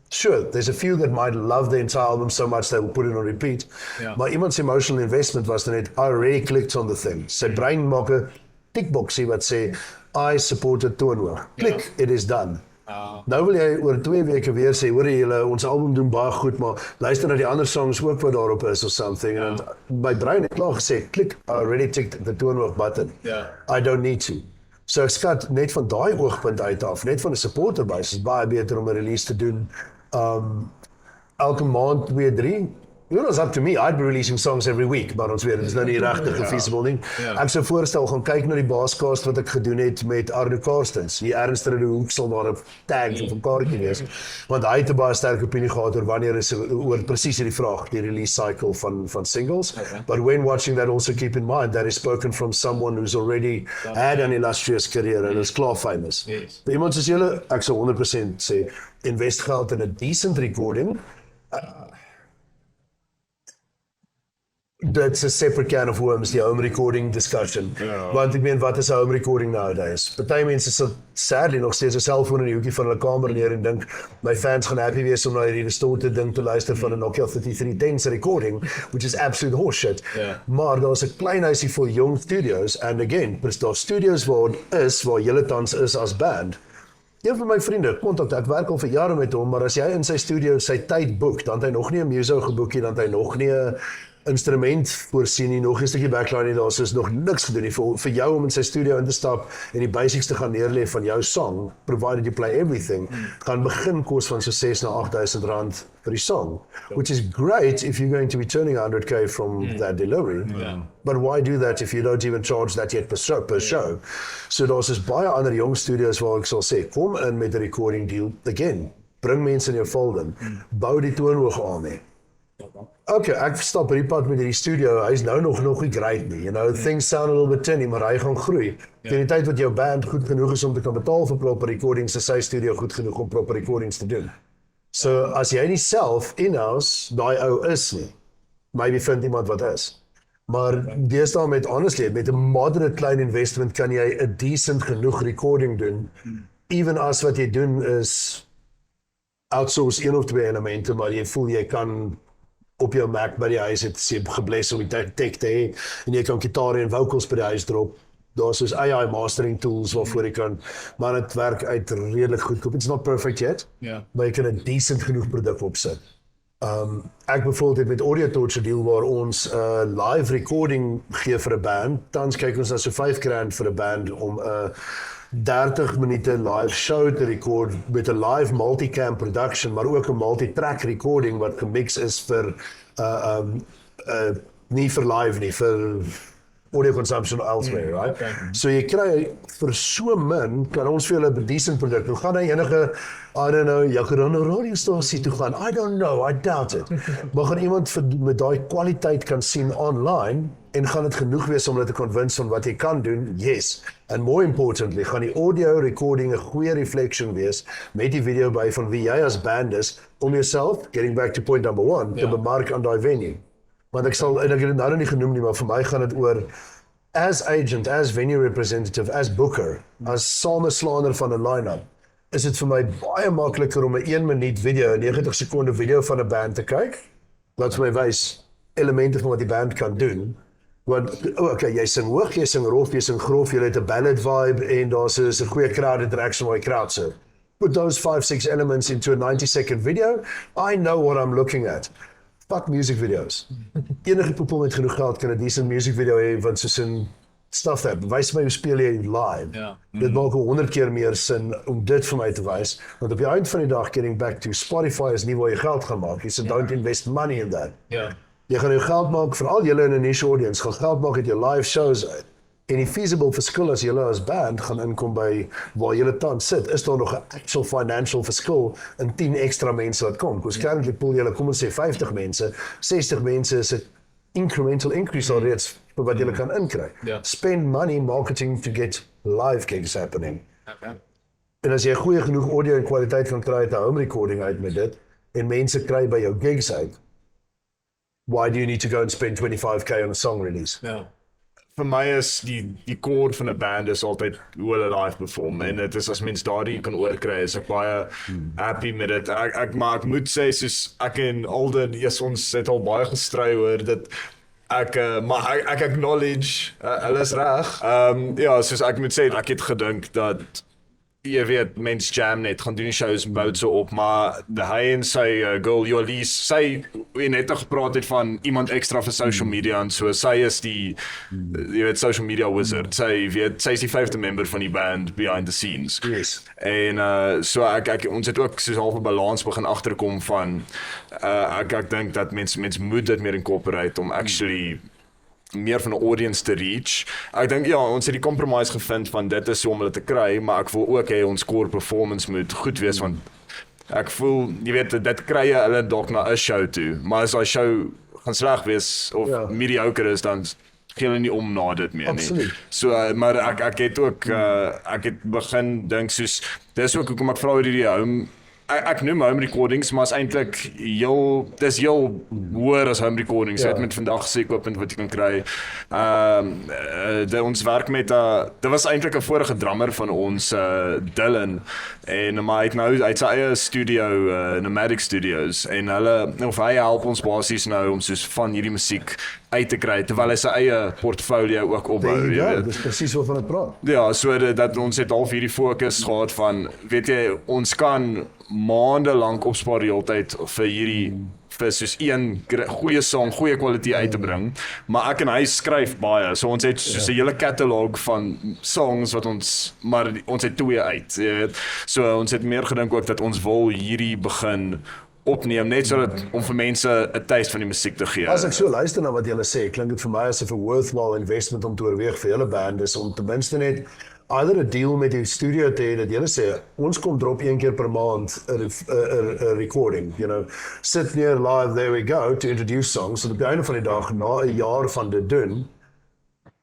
Sure, there's a few that might love the entire album so much they will put it on repeat. Ja. Maar iemands emotional investment was net I already clicked on the thing. Sy brein maak 'n tickboxie wat sê I supported Toonhoog. Klik, it is done. Nou wil jy oor 2 weke weer sê, hoor julle, ons album doen baie goed, maar luister na die ander songs ook wat daarop is of something. En my brein het klaar gesê, klik, I already ticked the Toonhoog button. I don't need to. So ek skat net van daai oogpunt uit af, net van 'n supporter base, is baie beter om 'n release te doen. Elke maand 2, 3. You know, it's up to me. I'd be releasing songs every week, maar ons weet, dit is nou nie regtig 'n feasible ding. Ek sou voorstel, gaan kyk na die baascast wat ek gedoen het met Arno Karstens. Die ernstige in die hoek sal daar 'n tag of 'n kaartjie wees. Want hy het 'n baie sterk opinie gehad oor wanneer is oor presies hierdie vraag, die release cycle van singles. But when watching that, also keep in mind that is spoken from someone who's already had an illustrious career and is klaar famous. Iemand soos julle, ek sou 100% sê, invest geld in 'n decent recording. That's a separate can of worms, die home recording discussion. Want ek meen, wat is 'n home recording nowadays? Party mense sit sadly nog steeds 'n selfoon in die hoekie van hulle kamer neer en dink, my fans gaan happy wees om na hierdie distorted ding te luister van 'n Nokia 3310 se recording, which is absolute horseshit. Maar daar's 'n klein huisie vol jong studios, and again, daar studios waar julle tans is as band. Een van my vriende, kontak, ek werk al vir jare met hom, maar as jy in sy studio sy tyd boek, dan het hy nog nie 'n muso geboek nie, dan het hy nog nie 'n instrument voorsien nie, nog 'n stukkie backline nie, daar is nog niks gedoen nie, vir jou om in sy studio in te stap en die basics te gaan neerlê van jou song, provided you play everything, gaan begin kos van so 6 na 8,000 rand vir die song, which is great if you're going to be turning 100k from that delivery, but why do that if you don't even charge that yet per show? So daar's dus baie ander jong studios waar ek sal sê, kom in met 'n recording deal, again, bring mense in jou fold in, bou die Toonhoog aan nie. Okay, ek stap hierdie pad met hierdie studio, hy's nou nog nie great nie, you know, things sound a little bit tinny, maar hy gaan groei. Teen die tyd wat jou band goed genoeg is om te kan betaal vir proper recordings, is sy studio goed genoeg om proper recordings te doen. So, as jy nie self in-house daai ou is nie, maybe vind iemand wat is. Maar deesdae honestly, met 'n moderate klein investment kan jy 'n decent genoeg recording doen, even as wat jy doen is outsource 1 of 2 elemente, maar jy voel jy kan op jou Mac by die huis het sê gebless om die tech te hê en jy kan gitaar en vocals by die huis drop. Daar's soos AI mastering tools waarvoor jy kan, maar dit werk uit redelik goedkoop. It's not perfect yet, maar jy kan 'n decent genoeg produk opsit. Ek bijvoorbeeld het met Audio Torch 'n deal waar ons live recording gee vir 'n band. Tans kyk ons na so R5 vir 'n band om 30 minute live show te record met 'n live multicam production, maar ook 'n multi-track recording wat gemix is vir nie vir live nie, vir audio consumption elsewhere, right? So jy kry vir so min, kan ons vir julle 'n decent produk. Hoe gaan hy enige, I don't know, jy gaan na 'n radiostasie toe gaan, I don't know, I doubt it. Maar gaan iemand met daai kwaliteit kan sien online, en gaan dit genoeg wees om hulle te convince van wat jy kan doen? Yes. And more importantly, gaan die audio recording 'n goeie reflection wees met die video by van wie jy as band is, om jouself, getting back to point number 1, te bemark aan daai venue. Want ek het dit nou nie genoem nie, maar vir my gaan dit oor as agent, as venue representative, as booker, as sameslaander van 'n line-up, is dit vir my baie makliker om 'n 1 minuut video, 'n 90 sekonde video van 'n band te kyk, wat vir my wys elemente van wat die band kan doen. Want, okay, jy sing hoog, jy sing rof, jy sing grof, jy het 'n ballad vibe, en daar's 'n goeie crowd interaction waar jy crowd serve. Put those 5-6 elements into a 90-second video, I know what I'm looking at. Fuck music videos. Enige poepel met genoeg geld kan 'n decent music video hê, want soos in stuff that, wys my hoe speel jy live. Dit maak 100 keer meer sin om dit vir my te wys, want op die eind van die dag, getting back to Spotify is nie waar jy geld gaan maak, so don't invest money in that. Jy gaan jou geld maak, veral julle in 'n niche audience, gaan geld maak uit jou live shows uit. En die feasible verskil as julle as band gaan inkom by waar julle tans sit, is daar nog 'n actual financial verskil in 10 extra mense wat kom. Because currently pool julle, kom ons sê 50 mense, 60 mense is 'n incremental increase alreeds vir wat julle kan inkry. Spend money marketing to get live gigs happening. En as jy goeie genoeg audio en kwaliteit kan kry uit 'n home recording uit met dit, en mense kry by jou gigs uit, why do you need to go and spend 25k on a song release? Ja. Vir my is die core van 'n band is altyd hoe hulle live perform en dit is as mens daardie kan oorkry is ek baie happy met dit. Maar ek moet sê soos ek en Alden, ons het al baie gestry oor dit. Maar ek acknowledge hulle is reg. Ja, soos ek moet sê ek het gedink dat jy weet, mens jam net, gaan doen die shows bou so op, maar hy en sy girl Jolise, sy net gepraat het van iemand ekstra vir social media en so, sy is die, jy weet, social media wizard, sy is die 5de member van die band behind the scenes. Yes. En so ons het ook soos half 'n balans begin agterkom van, ek dink dat mens moet dit meer incorporate om actually meer van 'n audience te reach. Ek dink ja, ons het die compromise gevind van dit is so om hulle te kry, maar ek voel ook ons core performance moet goed wees want ek voel, jy weet, dit kry hulle dalk na 'n show toe, maar as daai show gaan sleg wees of mediocre is, dan gee hulle nie om na dit meer nie. Absoluut. So maar ek het ook ek het begin dink soos dis ook hoekom ek vra oor hierdie home ek noem home recordings, maar is eintlik dis heel hoër as home recordings. Jy het met vandag gesê equipment wat jy kan kry. Ons werk met dit was eintlik 'n vorige drummer van ons Dylan en maar hy het sy eie studio, Nomadic Studios en hy help ons basies nou om soos van hierdie musiek uit te kry terwyl hy sy eie portfolio ook opbou. Ja, dis presies waarvan ek praat. Ja, so dat ons het half hierdie fokus gehad van, weet jy, ons kan maande lank opspaar die hele tyd vir soos een goeie song, goeie kwaliteit uit te bring, maar ek en hy skryf baie, so ons het soos 'n hele catalog van songs wat maar ons het 2 uit, jy weet, so ons het meer gedink ook dat ons wil hierdie begin opneem, net sodat om vir mense 'n taste van die musiek te gee. As ek so luister na wat julle sê, klink dit vir my asof 'n worthwhile investment om te oorweeg vir julle band is om ten minste net either 'n deal met die studio te hê dat julle sê ons kom drop 1 keer per maand 'n recording, you know, sit near live, there we go, to introduce songs, so op die einde van die dag, na 'n jaar van dit doen,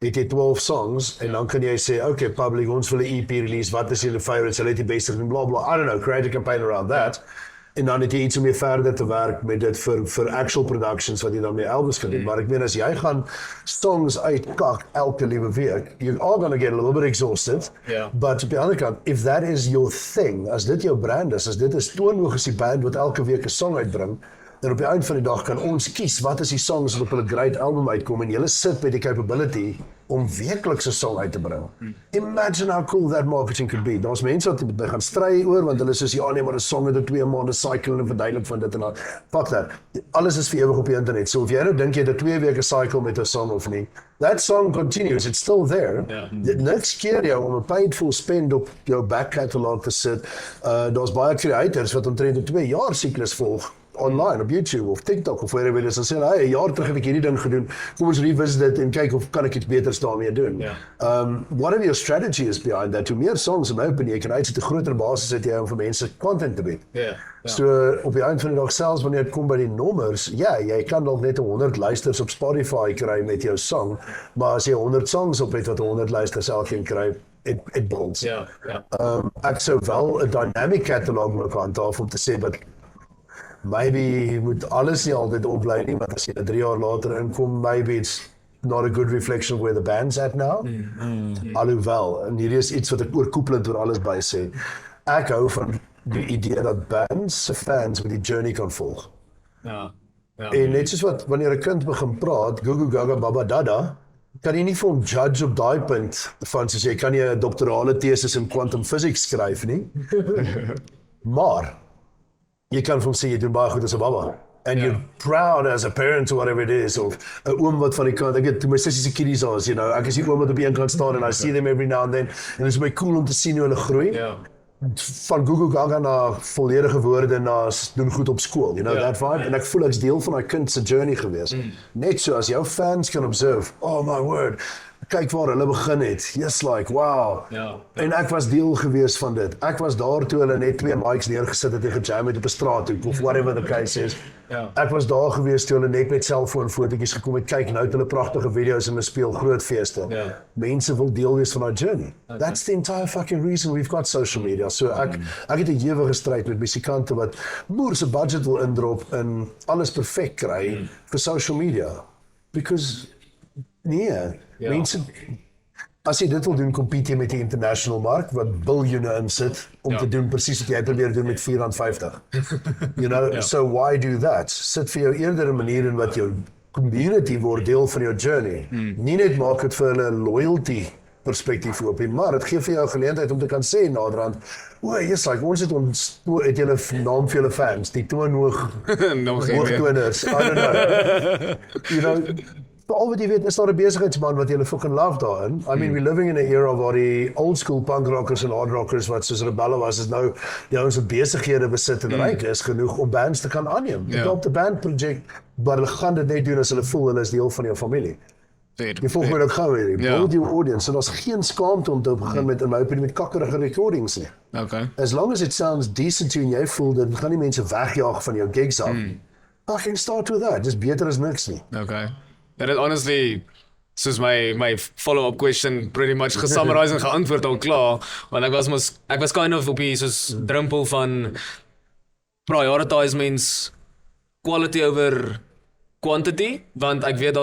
het jy 12 songs, en dan kan jy sê, okay, public, ons wil 'n EP release, wat is julle favorites, julle het die beste, blah blah, I don't know, create a campaign around that, en dan het jy iets om mee verder te werk met dit vir actual productions wat jy dan mee albums kan doen. Maar ek meen, as jy gaan songs uitkak elke liewe week, you are gonna get a little bit exhausted. Ja. But op die ander kant, if that is your thing, as dit jou brand is, as dit is Toonhoog is die band wat elke week 'n song uitbring, dan op die eind van die dag kan ons kies wat is die songs wat op 'n great album uitkom en jy sit met die capability om weekliks 'n song uit te bring. Imagine how cool that marketing could be. Daar's mense wat gaan stry oor want hulle sê ja nee, maar 'n song het 2 maande cycle en verduidelik van dit en dat. Fuck that. Alles is vir ewig op die internet. So of jy nou dink jy het 2 weke cycle met 'n song of nie, that song continues. It's still there. Niks keer jou om 'n paidful spend op jou back catalog te sit. Daar's baie creators wat omtrent 'n 2 jaar siklus volg online op YouTube of TikTok of wherever it is, en sê, hey, 'n jaar terug het ek hierdie ding gedoen, kom ons revisit dit en kyk of kan ek iets beters daarmee doen. Whatever your strategy is behind that, hoe meer songs in my opinie, jy kan uitsit 'n groter basis het jy om vir mense content te bied. So op die eind van die dag, selfs wanneer dit kom by die nommers, ja, jy kan dalk net 100 luisters op Spotify kry met jou song, maar as jy 100 songs op het wat 100 luisters elkeen kry, it builds. Ek sou wel 'n dynamic catalog moet handhaaf om te sê, but maybe moet alles nie altyd oplei nie, want as jy 3 jaar later inkom, maybe it's not a good reflection of where the band's at now. Alhoewel, en hierdie is iets wat ek oorkoepelend oor alles by sê, ek hou van die idee dat bands se fans met die journey kan volg. En net soos wat, wanneer 'n kind begin praat, Gugu Gaga Baba Dada, kan jy nie vir hom judge op daai punt van, soos jy kan nie 'n doktorale tesis in quantum physics skryf nie, maar jy kan vir hom sê, jy doen baie goed as 'n baba. And you're proud as a parent or whatever it is, of 'n oom wat van die kant, ek het toe my sussie se kiddies was, you know, ek is die oom wat op die een kant staan en I see them every now and then, en dit is my cool om te sien hoe hulle groei. Van Gugu Gaga na volledige woorde na doen goed op skool, you know, that vibe, en ek voel ek's deel van daai kind se journey gewees. Net so, as jou fans kan observe, oh my word, kyk waar hulle begin het. Just like, wow. Ja. En ek was deel gewees van dit. Ek was daar toe hulle net 2 mics neergesit het en gejam het op 'n straathoek of whatever the case is. Ja. Ek was daar gewees toe hulle net met selfoonfotootjies gekom het. Kyk, nou het hulle pragtige video's en hulle speel groot feeste. Ja. Mense wil deel wees van daai journey. That's the entire fucking reason we've got social media. So ek het 'n ewige stryd met musikante wat moer se budget wil indrop en alles perfek kry vir social media. Because nee, mense as jy dit wil doen, compete jy met die international mark wat biljoene insit om te doen presies wat jy probeer doen met R4.50. You know, so why do that? Sit vir jou eerder 'n manier in wat jou community word deel van jou journey. Nie net maak dit vir hulle loyalty perspektief oop nie, maar dit gee vir jou 'n geleentheid om te kan sê naderhand, o, yes, like ons het julle naam vir julle fans, die toonhoog Nog geen hoogtoners, I don't know. You know, vir al wat jy weet, is daar 'n besigheidsman wat julle fucking love daarin. I mean, we're living in 'n era waar die old school punk rockers en hard rockers wat soos rebelle was, is nou die ouens wat besighede besit en ryk is genoeg om bands te kan aanneem. Ja. Op 'n bandprojek, maar hulle gaan dit net doen as hulle voel hulle is deel van jou familie. Jy volg my ook gou hierdie. Ja. Build your audience. So daar's geen skaamte om te begin met in my opinie met kakkerige recordings nie. Okay. As long as it sounds decent to you en jy voel dit gaan nie mense wegjaag van jou gigs af. I can start with that. Dis beter as niks nie. Okay. That is honestly, soos my follow-up question pretty much gesummarize en geantwoord al klaar, want ek was kind of op die soos drempel van prioritize mens quality over quantity, want ek weet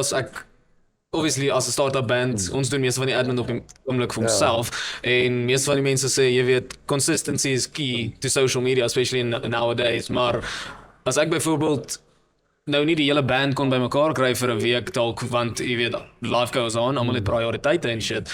obviously as 'n start-up band, ons doen meeste van die admin op die oomblik vir onsself, en meeste van die mense sê, jy weet, consistency is key to social media, especially nowadays, maar as ek byvoorbeeld nou nie die hele band kon bymekaar kry vir 'n week dalk, want jy weet, life goes on, almal het prioriteite en shit.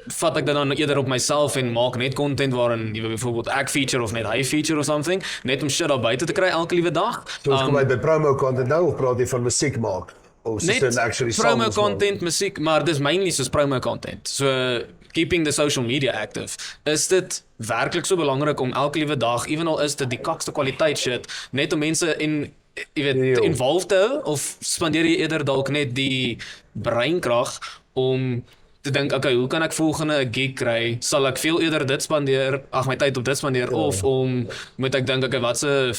Vat ek dit dan eerder op myself en maak net content waarin jy weet byvoorbeeld ek feature of net hy feature or something, net om shit daar buite te kry elke liewe dag. So ons kom by promo content nou of praat jy van musiek maak? Of Net actually promo songs content, musiek, maar dis mainly soos promo content. So keeping the social media active. Is dit werklik so belangrik om elke liewe dag, even al is dit die kakste kwaliteit shit, net om mense jy weet, involved te hou, of spandeer jy eerder dalk net die breinkrag om te dink, okay, hoe kan ek volgende gig kry? Sal ek veel eerder dit spandeer, my tyd op dit spandeer, of moet ek dink, okay, watse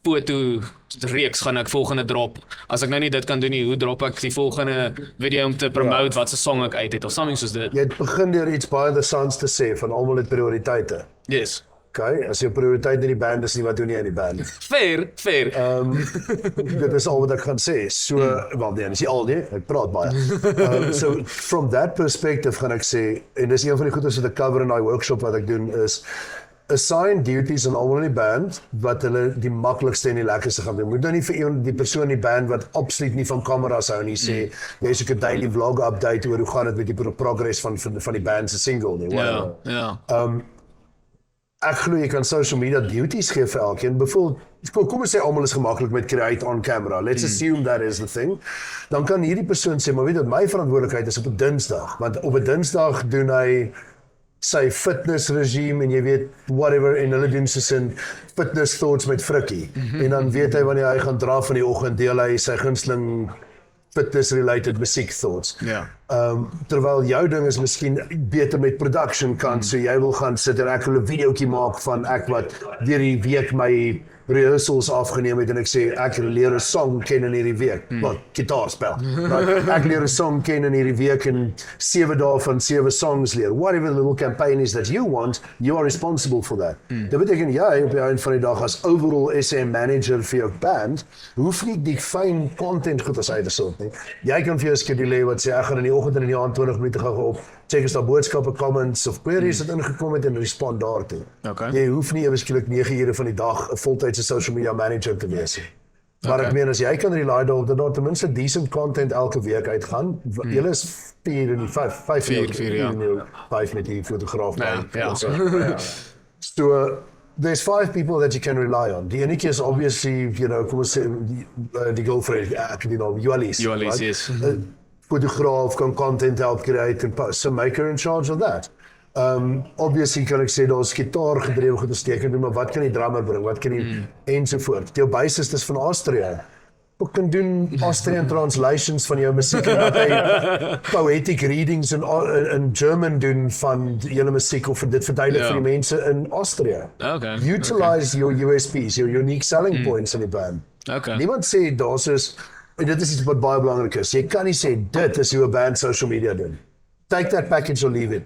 foto reeks gaan ek volgende drop? As ek nou nie dit kan doen nie, hoe drop ek die volgende video om te promote watse song ek uit het, of something soos dit? Jy het begin deur iets baie interessants te sê, van almal het prioriteite. Yes. Okay, as jou prioriteit in die band is nie, wat doen jy in die band? Fair. Dit is al wat ek gaan sê. So, wel nee, dis nie al nie, ek praat baie. So, from that perspective gaan ek sê, en dis een van die goedes wat ek cover in die workshop wat ek doen, is assign duties aan almal in die band wat hulle die maklikste en die lekkerste gaan doen. Moet nou nie vir die persoon in die band wat absoluut nie van kameras hou nie sê, jy is ook 'n daily vlog update oor hoe gaan dit met die progress van die band se single nie. Ja. Ek glo jy kan social media duties gee vir elkeen. Byvoorbeeld, kom ons sê almal is gemaklik met create on camera. Let's assume that is the thing. Dan kan hierdie persoon sê, maar weet jy, my verantwoordelikheid is op 'n Dinsdag, want op 'n Dinsdag doen hy sy fitness regime en jy weet whatever, en hulle doen soos in fitness thoughts met Frikkie. En dan weet hy wanneer hy gaan dra van die oggend, deel hy sy gunsteling fitness related musiek thoughts. Ja. Terwyl jou ding is miskien beter met production kant, so jy wil gaan sit en ek wil 'n videoetjie maak van ek wat deur die week my rehearsals afgeneem het en ek sê ek leer 'n song ken in hierdie week. Wat gitaarspel. Ek leer 'n song ken in hierdie week en 7 dae van 7 songs leer. Whatever the little campaign is that you want, you are responsible for that. Dit beteken jy op die einde van die dag as overall SM manager vir jou band, hoef nie die fyn content goed as uitgesort nie. Jy kan vir jou skedule wat sê ek gaan in die oggend en in die aand 20 minute gaan op. Check as daar boodskappe, comments of queries wat ingekom het en respond daartoe. Okay. Jy hoef nie eweskielik 9 ure van die dag 'n voltydse social media manager te wees nie. Maar ek meen as jy kan rely daarop dat daar ten minste decent content elke week uitgaan. Julle is 4 en 5 5 met die fotograaf by. So there's 5 people that you can rely on. Die enetjie is obviously, kom ons sê die girlfriend, Jualies. Jualies, yes. Fotograaf kan content help create en post. So make her in charge of that. Obviously kan ek sê daar's gitaar gedrewe goed te steek en doen, maar wat kan die drummer bring? Wat kan die ensovoort? Jou bassist is van Austria. Ek kan doen Austrian translations van jou musiek en dat hy poetic readings in German doen van julle musiek of dit verduidelik vir die mense in Austria. Okay. Utilize your USPs, your unique selling points in die band. Okay. Niemand sê daar is, en dit is iets wat baie belangrik is, jy kan nie sê dit is hoe 'n band social media doen. Take that package or leave it.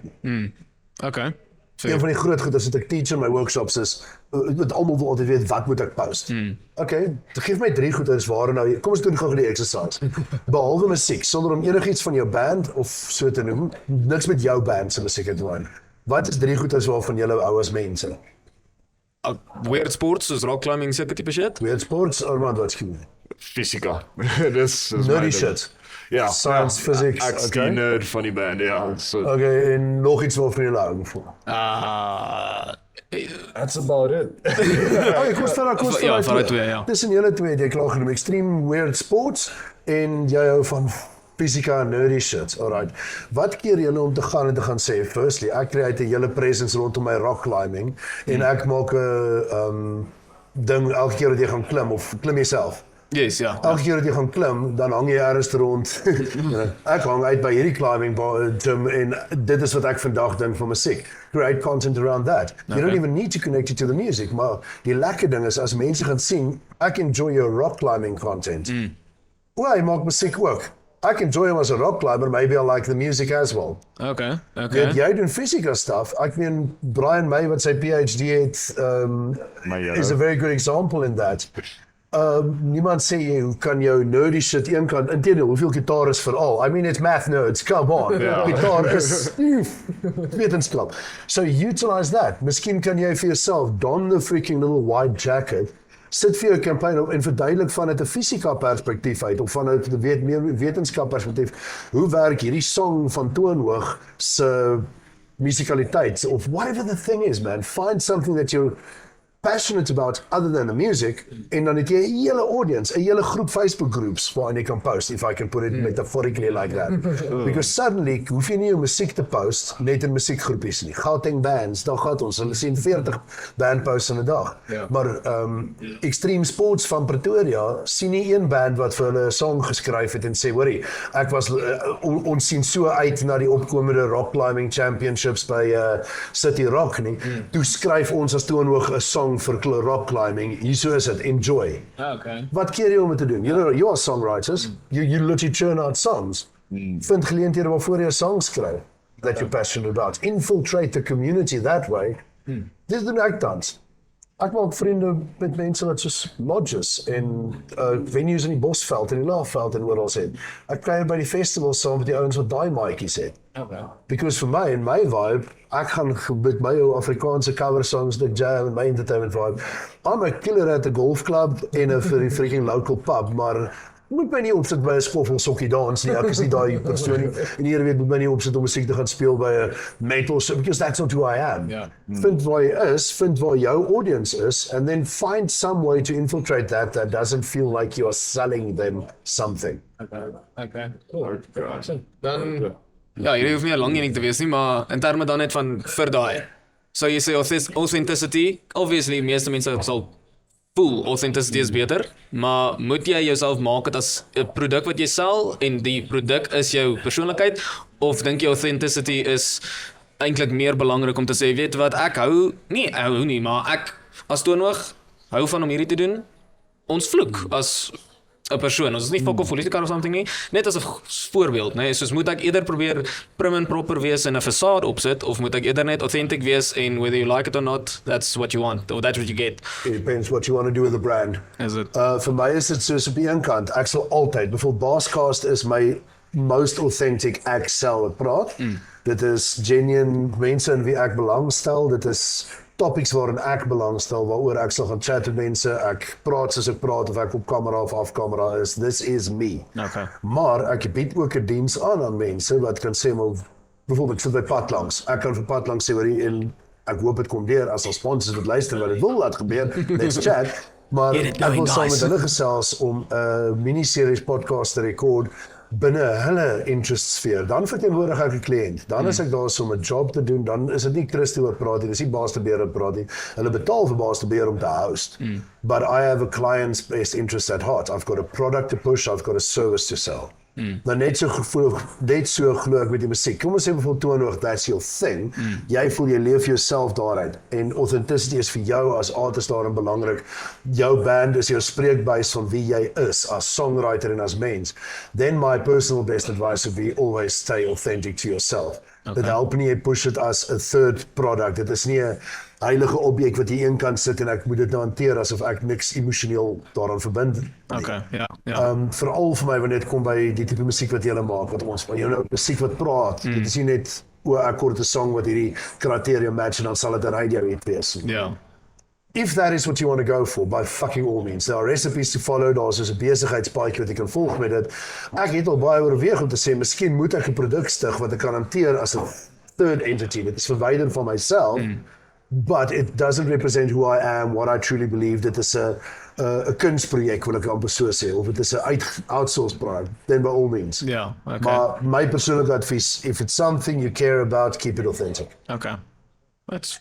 Okay. Een van die groot goeders wat ek teach in my workshops is, dat almal wil altyd weet wat moet ek post. Okay, geef my 3 goeders waar nou, kom ons doen gou die exercise. Behalwe musiek, sonder om enigiets van jou band of so te noem, niks met jou band se musiek te doen. Wat is 3 goeders waarvan julle hou as mense? Weird sports, soos rock climbing, sulke tipe shit? Weird sports, Armand, wat skiem? Fysika. dis my Nerdy ding. shit. Ja. Science, physics, Ek is die okay. nerd van die band, ja. So, Okay, en nog iets waarvan julle hou voor. that's about it. Okay, kom ons Ja, vir die twee, ja. Tussen julle twee het jy klaar genoem, extreme weird sports en jy hou van fysika en nerdy shit. Alright. Wat keer julle om te gaan en te gaan sê, firstly, ek create 'n hele presence rondom my rock climbing en ek maak 'n ding elke keer dat jy gaan klim of klim jouself. Yes, ja. Elke keer dat jy gaan klim, dan hang jy ergens rond. Ek hang uit by hierdie climbing gym en dit is wat ek vandag dink van musiek. Create content around that. You don't even need to connect it to the music, maar die lekker ding is as mense gaan sien, ek enjoy your rock climbing content. Well, jy maak musiek ook. I can enjoy him as a rock climber, maybe I like the music as well. Okay. Jy doen physical stuff. Ek meen Brian May wat sy PhD het, is a very good example in that. Niemand sê jy kan jou nerdy shit een kant, inteendeel, hoeveel gitaar is veral? I mean, it's math nerds, come on. Gitaar is wetenskap. So utilize that. Miskien kan jy vir jouself don the freaking little white jacket, sit vir jou campaign op en verduidelik vanuit 'n fisika perspektief uit of vanuit 'n meer wetenskap perspektief. Hoe werk hierdie song van Toonhoog se musikaliteit of whatever the thing is, man. Find something that you're passionate about other than the music en dan het jy 'n hele audience, 'n hele groep Facebook groups waarin jy kan post, if I can put it metaphorically like that. Because suddenly hoef jy nie jou musiek te post net in musiekgroepies nie. Gauteng bands, dan gaan ons, hulle sien 40 band posts in 'n dag. Maar Extreme Sports van Pretoria sien nie een band wat vir hulle 'n song geskryf het en sê, hoorie, ek was ons sien so uit na die opkomende rock climbing championships by City Rock nie. Toe skryf ons as Toonhoog 'n song vir rock climbing. Hierso is dit, enjoy. Okay. Wat keer jy om dit te doen? You are songwriters. You literally churn out songs. Vind geleenthede waarvoor jy 'n song skryf that you're passionate about. Infiltrate the community that way. Dis doen ek tans. Ek maak vriende met mense wat soos lodges en venues in die Bosveld en die Laagveld en oral het. Ek kuier by die festivals saam met die ouens wat daai maatjies het. Okay. Because vir my en my vibe, ek gaan met my ou Afrikaanse cover songs, the jam en my entertainment vibe. I'm a killer at a golf club en 'n freaking local pub, maar moet my nie opsit by 'n skoffel sokkie dans nie. Ek is nie daai persoon nie. En hier weet moet my nie opsit om musiek te gaan speel by 'n metal show because that's not who I am. Yeah. Vind waar jy is, vind waar jou audience is and then find some way to infiltrate that doesn't feel like you're selling them something. Okay. Cool. Dan ja, hierdie hoef nie 'n lang een te wees nie, maar in terme dan net van vir daai. So jy sê authenticity, obviously meeste mense sal voel authenticity is beter, maar moet jy jouself maak dit as 'n produk wat jy sel en die produk is jou persoonlikheid of dink jy authenticity is eintlik meer belangrik om te sê, weet wat, ek hou nie, maar ek as Toonhoog hou van om hierdie te doen. Ons vloek as 'n persoon. Ons is nie fok politiker of something nie, net as 'n voorbeeld, nee, soos moet ek eerder probeer prim en proper wees en 'n fasaad opsit of moet ek eerder net authentic wees en whether you like it or not, that's what you want or that's what you get. It depends what you want to do with the brand. Is it? Vir my is dit soos op die een kant, ek sal altyd, byvoorbeeld Baascast is my most authentic ek sal praat. Dit is genuine mense in wie ek belangstel, dit is topics waarin ek belangstel, waaroor ek sal gaan chat met mense, ek praat soos ek praat of ek op kamera of af kamera is, this is me. Okay. Maar ek bied ook 'n diens aan mense wat kan sê, maar byvoorbeeld ek sit by Padlangs, ek kan vir Padlangs sê hoorie en ek hoop dit kom deur as al sponsors wat luister wat dit wil laat gebeur, let's chat. Maar ek wil saam met hulle gesels om 'n miniseries podcast te rekord binne hulle interest sfeer, dan verteenwoordig ek 'n kliënt. Dan is ek daar om 'n job te doen, dan is dit nie Chris oor praat nie, dis nie Baas de Beer wat praat nie. Hulle betaal vir Baas de Beer om te host. But I have a client's best interest at heart. I've got a product to push, I've got a service to sell. Nou net so glo ek met die musiek. Kom ons sê bijvoorbeeld Toonhoog, that's your thing. Jy voel jy leef jouself daaruit en authenticity is vir jou as artist daarin belangrik. Jou band is jou spreekbuis van wie jy is as songwriter en as mens. Then my personal best advice would be always stay authentic to yourself. Dit help nie jy push it as a third product. Dit is nie 'n heilige objek wat jy een kant sit en ek moet dit nou hanteer asof ek niks emosioneel daaraan verbind nie. Okay, ja. Veral vir my wanneer dit kom by die tipe musiek wat jy maak, wat ons van jou musiek wat praat. Dit is nie net ek hoor 'n song wat hierdie kriteria match en dan sal dit 'n radio hit wees. Ja. If that is what you want to go for, by fucking all means. There are recipes to follow, daar is soos 'n besigheidspaadjie wat jy kan volg met dit. Ek het al baie oorweeg om te sê, miskien moet ek 'n produk stig wat ek kan hanteer as 'n third entity. Dit is verwyder van myself, but it doesn't represent who I am, what I truly believe. Dit is 'n kunstprojek, wil ek amper so sê, of dit is 'n outsourced product, then by all means. Ja, okay. Maar my persoonlike advies, if it's something you care about, keep it authentic. Okay. That's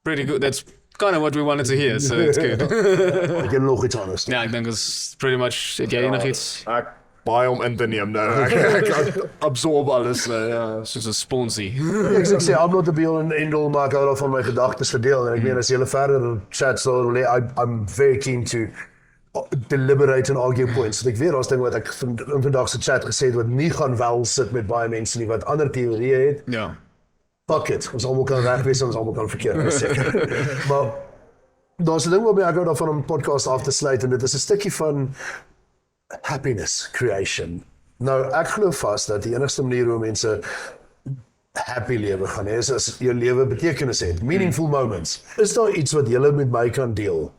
pretty good. That's kind of what we wanted to hear, so it's good. Ek het nog iets anders. Ja, ek dink is pretty much, het jy enigiets Ek baie om in te neem nou. Ek absorb alles, ja. soos 'n sponsie? Ek sê, I'm not the be-all and end-all, maar ek hou daarvan my gedagtes verdeel. En ek meen, as jy verder chats daar wil hê, I'm very keen to deliberate and argue points. So ek weet, daar's ding wat ek in vandag se chat gesê het, wat nie gaan wel sit met baie mense nie, wat ander teorieë het. Ja. Fuck it, ons almal kan reg wees, ons almal kan verkeerd wees, seker. Maar daar's 'n ding waarmee ek hou daarvan om 'n podcast af te sluit, en dit is 'n stukkie van happiness creation. Nou, ek glo vas dat die enigste manier hoe mense happy lewe gaan hê, is as jou lewe betekenis het, meaningful moments. Is daar iets wat julle met my kan deel?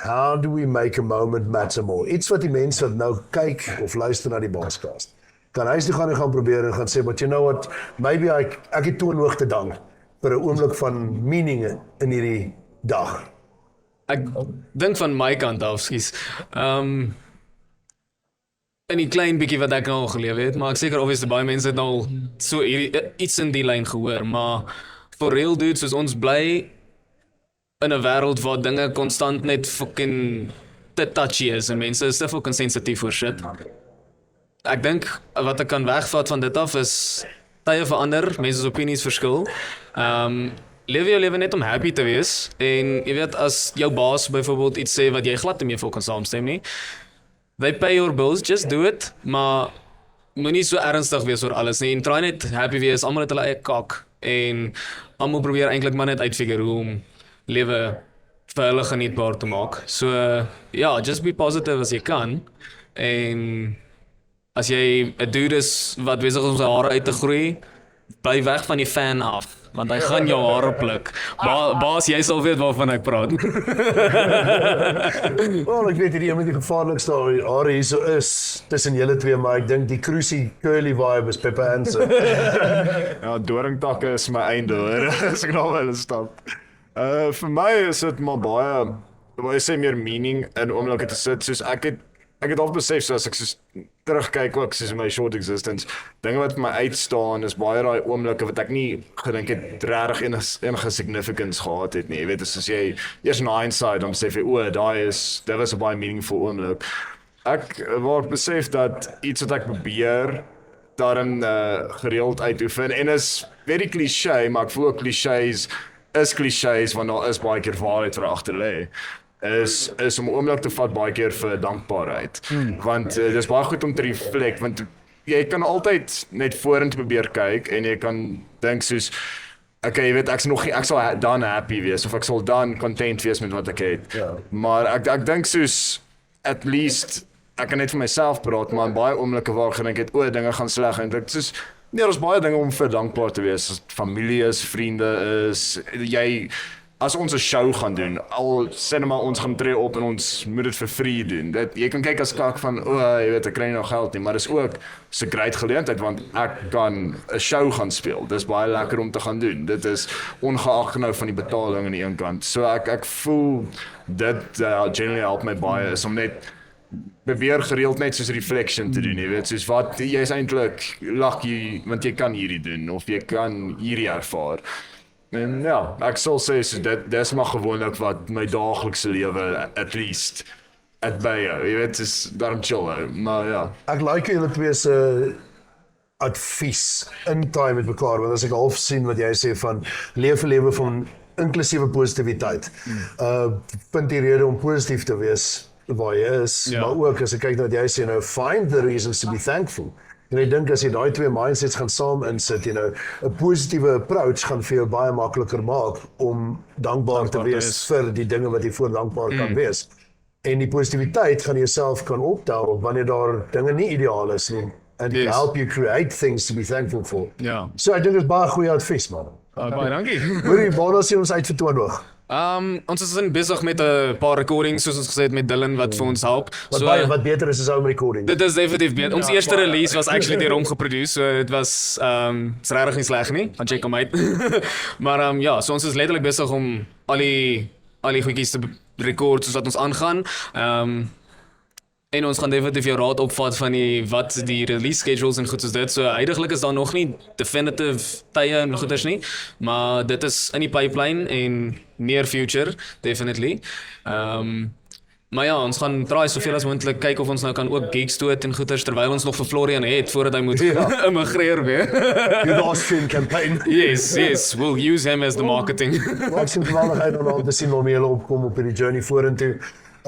How do we make a moment matter more? Iets wat die mense wat nou kyk of luister na die Baascast kan huis toe gaan en gaan probeer en gaan sê, but you know what, maybe ek het Toonhoog te dank vir 'n oomblik van meaning in hierdie dag. Ek dink van my kant af, skies. In die klein bietjie wat ek nou al gelewe het, maar ek seker obviously baie mense het nou al so iets in die lyn gehoor, maar for real dude, soos ons bly in 'n wêreld waar dinge konstant net fucking te touchy is en mense is te fucking sensitief vir shit. Ek dink wat ek kan wegvat van dit af is tye verander, mense se opinies verskil. Lewe jou lewe net om happy te wees en jy weet as jou baas byvoorbeeld iets sê wat jy glad nie mee fucking saamstem nie. They pay your bills, just do it, maar moenie so ernstig wees oor alles nie en try net happy wees, almal het hulle eie kak en almal probeer eintlik maar net uitfigure hoe om lewe vir hulle genietbaar te maak. So ja, just be positive as jy kan en as jy 'n dude is wat besig is om sy hare uit te groei, bly weg van die fan af, want hy gaan jou hare pluk. Baas, jy sal weet waarvan ek praat. Wel, ek weet hierdie een met die gevaarlikste hare hier so is tussen julle twee, maar ek dink die cruisy curly vibe is Pepper Hansen. Ja, doringtakke is my einde hoor. As ek nou wil stap. Vir my is dit maar baie sê meer meaning in oomblikke te sit, soos ek het al besef, so as ek soos terugkyk ook, soos my short existence, dinge wat vir my uitstaan, is baie daai oomblikke wat ek nie gedink het regtig enige significance gehad het nie. Jy weet, as jy eers in hindsight dan sê jy, dit was 'n baie meaningful oomblik. Ek word besef dat iets wat ek probeer daarin gereeld uitoefen, en is very cliché, maar ek voel ook clichés want daar is baie keer waarheid wat agter lê. Is om 'n oomblik te vat baie keer vir dankbaarheid. Want dis baie goed om te reflect, want jy kan altyd net vorentoe probeer kyk en jy kan dink soos okay, jy weet, ek sal dan happy wees of ek sal dan content wees met wat ek het. Ja. Maar ek dink soos at least ek kan net vir myself praat, maar in baie oomblikke waar ek gedink het, dinge gaan sleg en dit soos nee, daar is baie dinge om vir dankbaar te wees. As familie is, vriende is, as ons 'n show gaan doen, al sê maar ons gaan tree op en ons moet dit vir free doen. Jy kan kyk as kak van, jy weet, ek kry nie nog geld nie, maar dis ook 'n great geleentheid, want ek kan 'n show gaan speel. Dis baie lekker om te gaan doen. Dit is ongeag nou van die betaling aan die een kant. So ek voel dit generally help my baie, is om net probeer gereeld net soos reflection te doen, jy weet, soos wat jy is eintlik lucky want jy kan hierdie doen of jy kan hierdie ervaar. En ja, ek sal sê so dis maar gewoonlik wat my daaglikse lewe at least uitbou. Jy weet, is daarom chill, maar ja. Ek like julle twee se advies in time met mekaar, want as ek half sien wat jy sê van leef 'n lewe van inklusiewe positiwiteit. Vind die rede om positief te wees waar jy is, maar ook as ek kyk na wat jy sê nou, find the reasons to be thankful. En ek dink as jy daai twee mindsets gaan saam insit, 'n positiewe approach gaan vir jou baie makliker maak om dankbaar te wees vir die dinge wat jy voor dankbaar kan wees. En die positiwiteit gaan jouself kan optel wanneer daar dinge nie ideaal is nie. And help you create things to be thankful for. Ja. So ek dink dit is baie goeie advies, man. Baie dankie. Hoorie, waar sien ons uit vir Toonhoog? Ons is besig met 'n paar recordings soos ons gesê het met Dylan wat vir ons help. Wat beter is home recording. Dit is definitief beter. Ons eerste release was actually deur hom geproduce, so dit was is regtig nie sleg nie. Gaan check hom uit. Maar ja, so ons is letterlik besig om al die goedjies te record soos wat ons aangaan. En ons gaan definitief jou raad opvat van wat die release schedules en goed soos dit. So huidigelik is daar nog nie definitive tye en goeders nie, maar dit is in die pipeline en near future definitely. Maar ja, ons gaan try soveel as moontlik kyk of ons nou kan ook gigs doen en goeders terwyl ons nog vir Florian het voordat hy moet immigreer weer. The Austrian campaign. Yes, we'll use him as the marketing. Ek sien geweldig uit om te sien hoe julle opkom op hierdie journey vorentoe.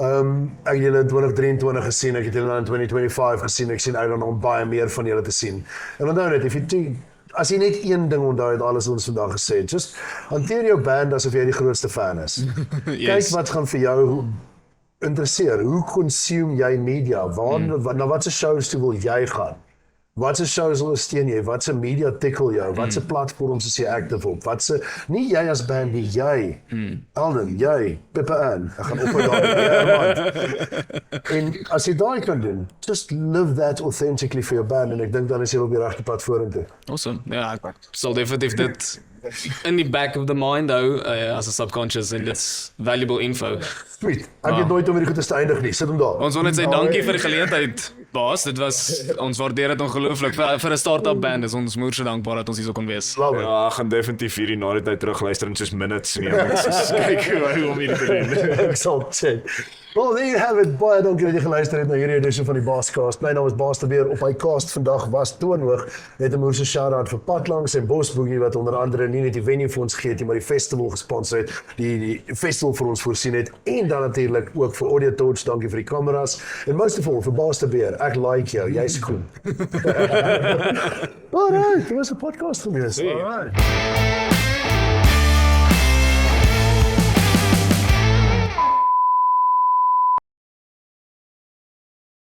Ek het julle in 2023 gesien, ek het julle in 2025 gesien, ek sien uit om baie meer van julle te sien. En onthou net, as jy net een ding onthou uit alles wat ons vandag gesê het, just hanteer jou band asof jy die grootste fan is. Kyk wat gaan vir jou interesseer, hoe consume jy media, na wat se shows toe wil jy gaan? Wat se shows ondersteun jy? Wat se media tickle jou? Wat se platforms is jy active op? Nie jy as band nie, jy. Alden, jy, Pippa Ann. Ek gaan op daar. En as jy daai kan doen, just live that authentically for your band en ek dink dan is jy op die regte pad vorentoe. Awesome. Ja, ek sal definitief dit in die back of the mind hou as 'n subconscious en dit's valuable info. Sweet. Ek het nooit om hierdie goed te eindig nie. Sit hom daar. Ons wil net sê dankie vir die geleentheid, baas. Dit was ons waardeer dit ongelooflik vir 'n start-up band. Is ons moer so dankbaar dat ons hier so kon wees. Ja, ek gaan definitief hierdie na die tyd terugluister en soos minutes neem. Kyk hoe om hierdie te doen. Ek sal check. Well, there you have it. Baie dankie dat jy geluister het na hierdie edition van die Baascast. My naam is Baas de Beer. Op my cast vandag was Toonhoog. Net 'n moerse shout-out vir Padlangs en Bosboogie wat onder andere nie net die venue vir ons gegee het, maar die festival gesponsor het, die festival vir ons voorsien het en dan natuurlik ook vir Audio Torch. Dankie vir die kameras en most of all vir Baas de Beer. Ek like jou. Jy's cool. Alright, dit was 'n podcast gewees. Alright.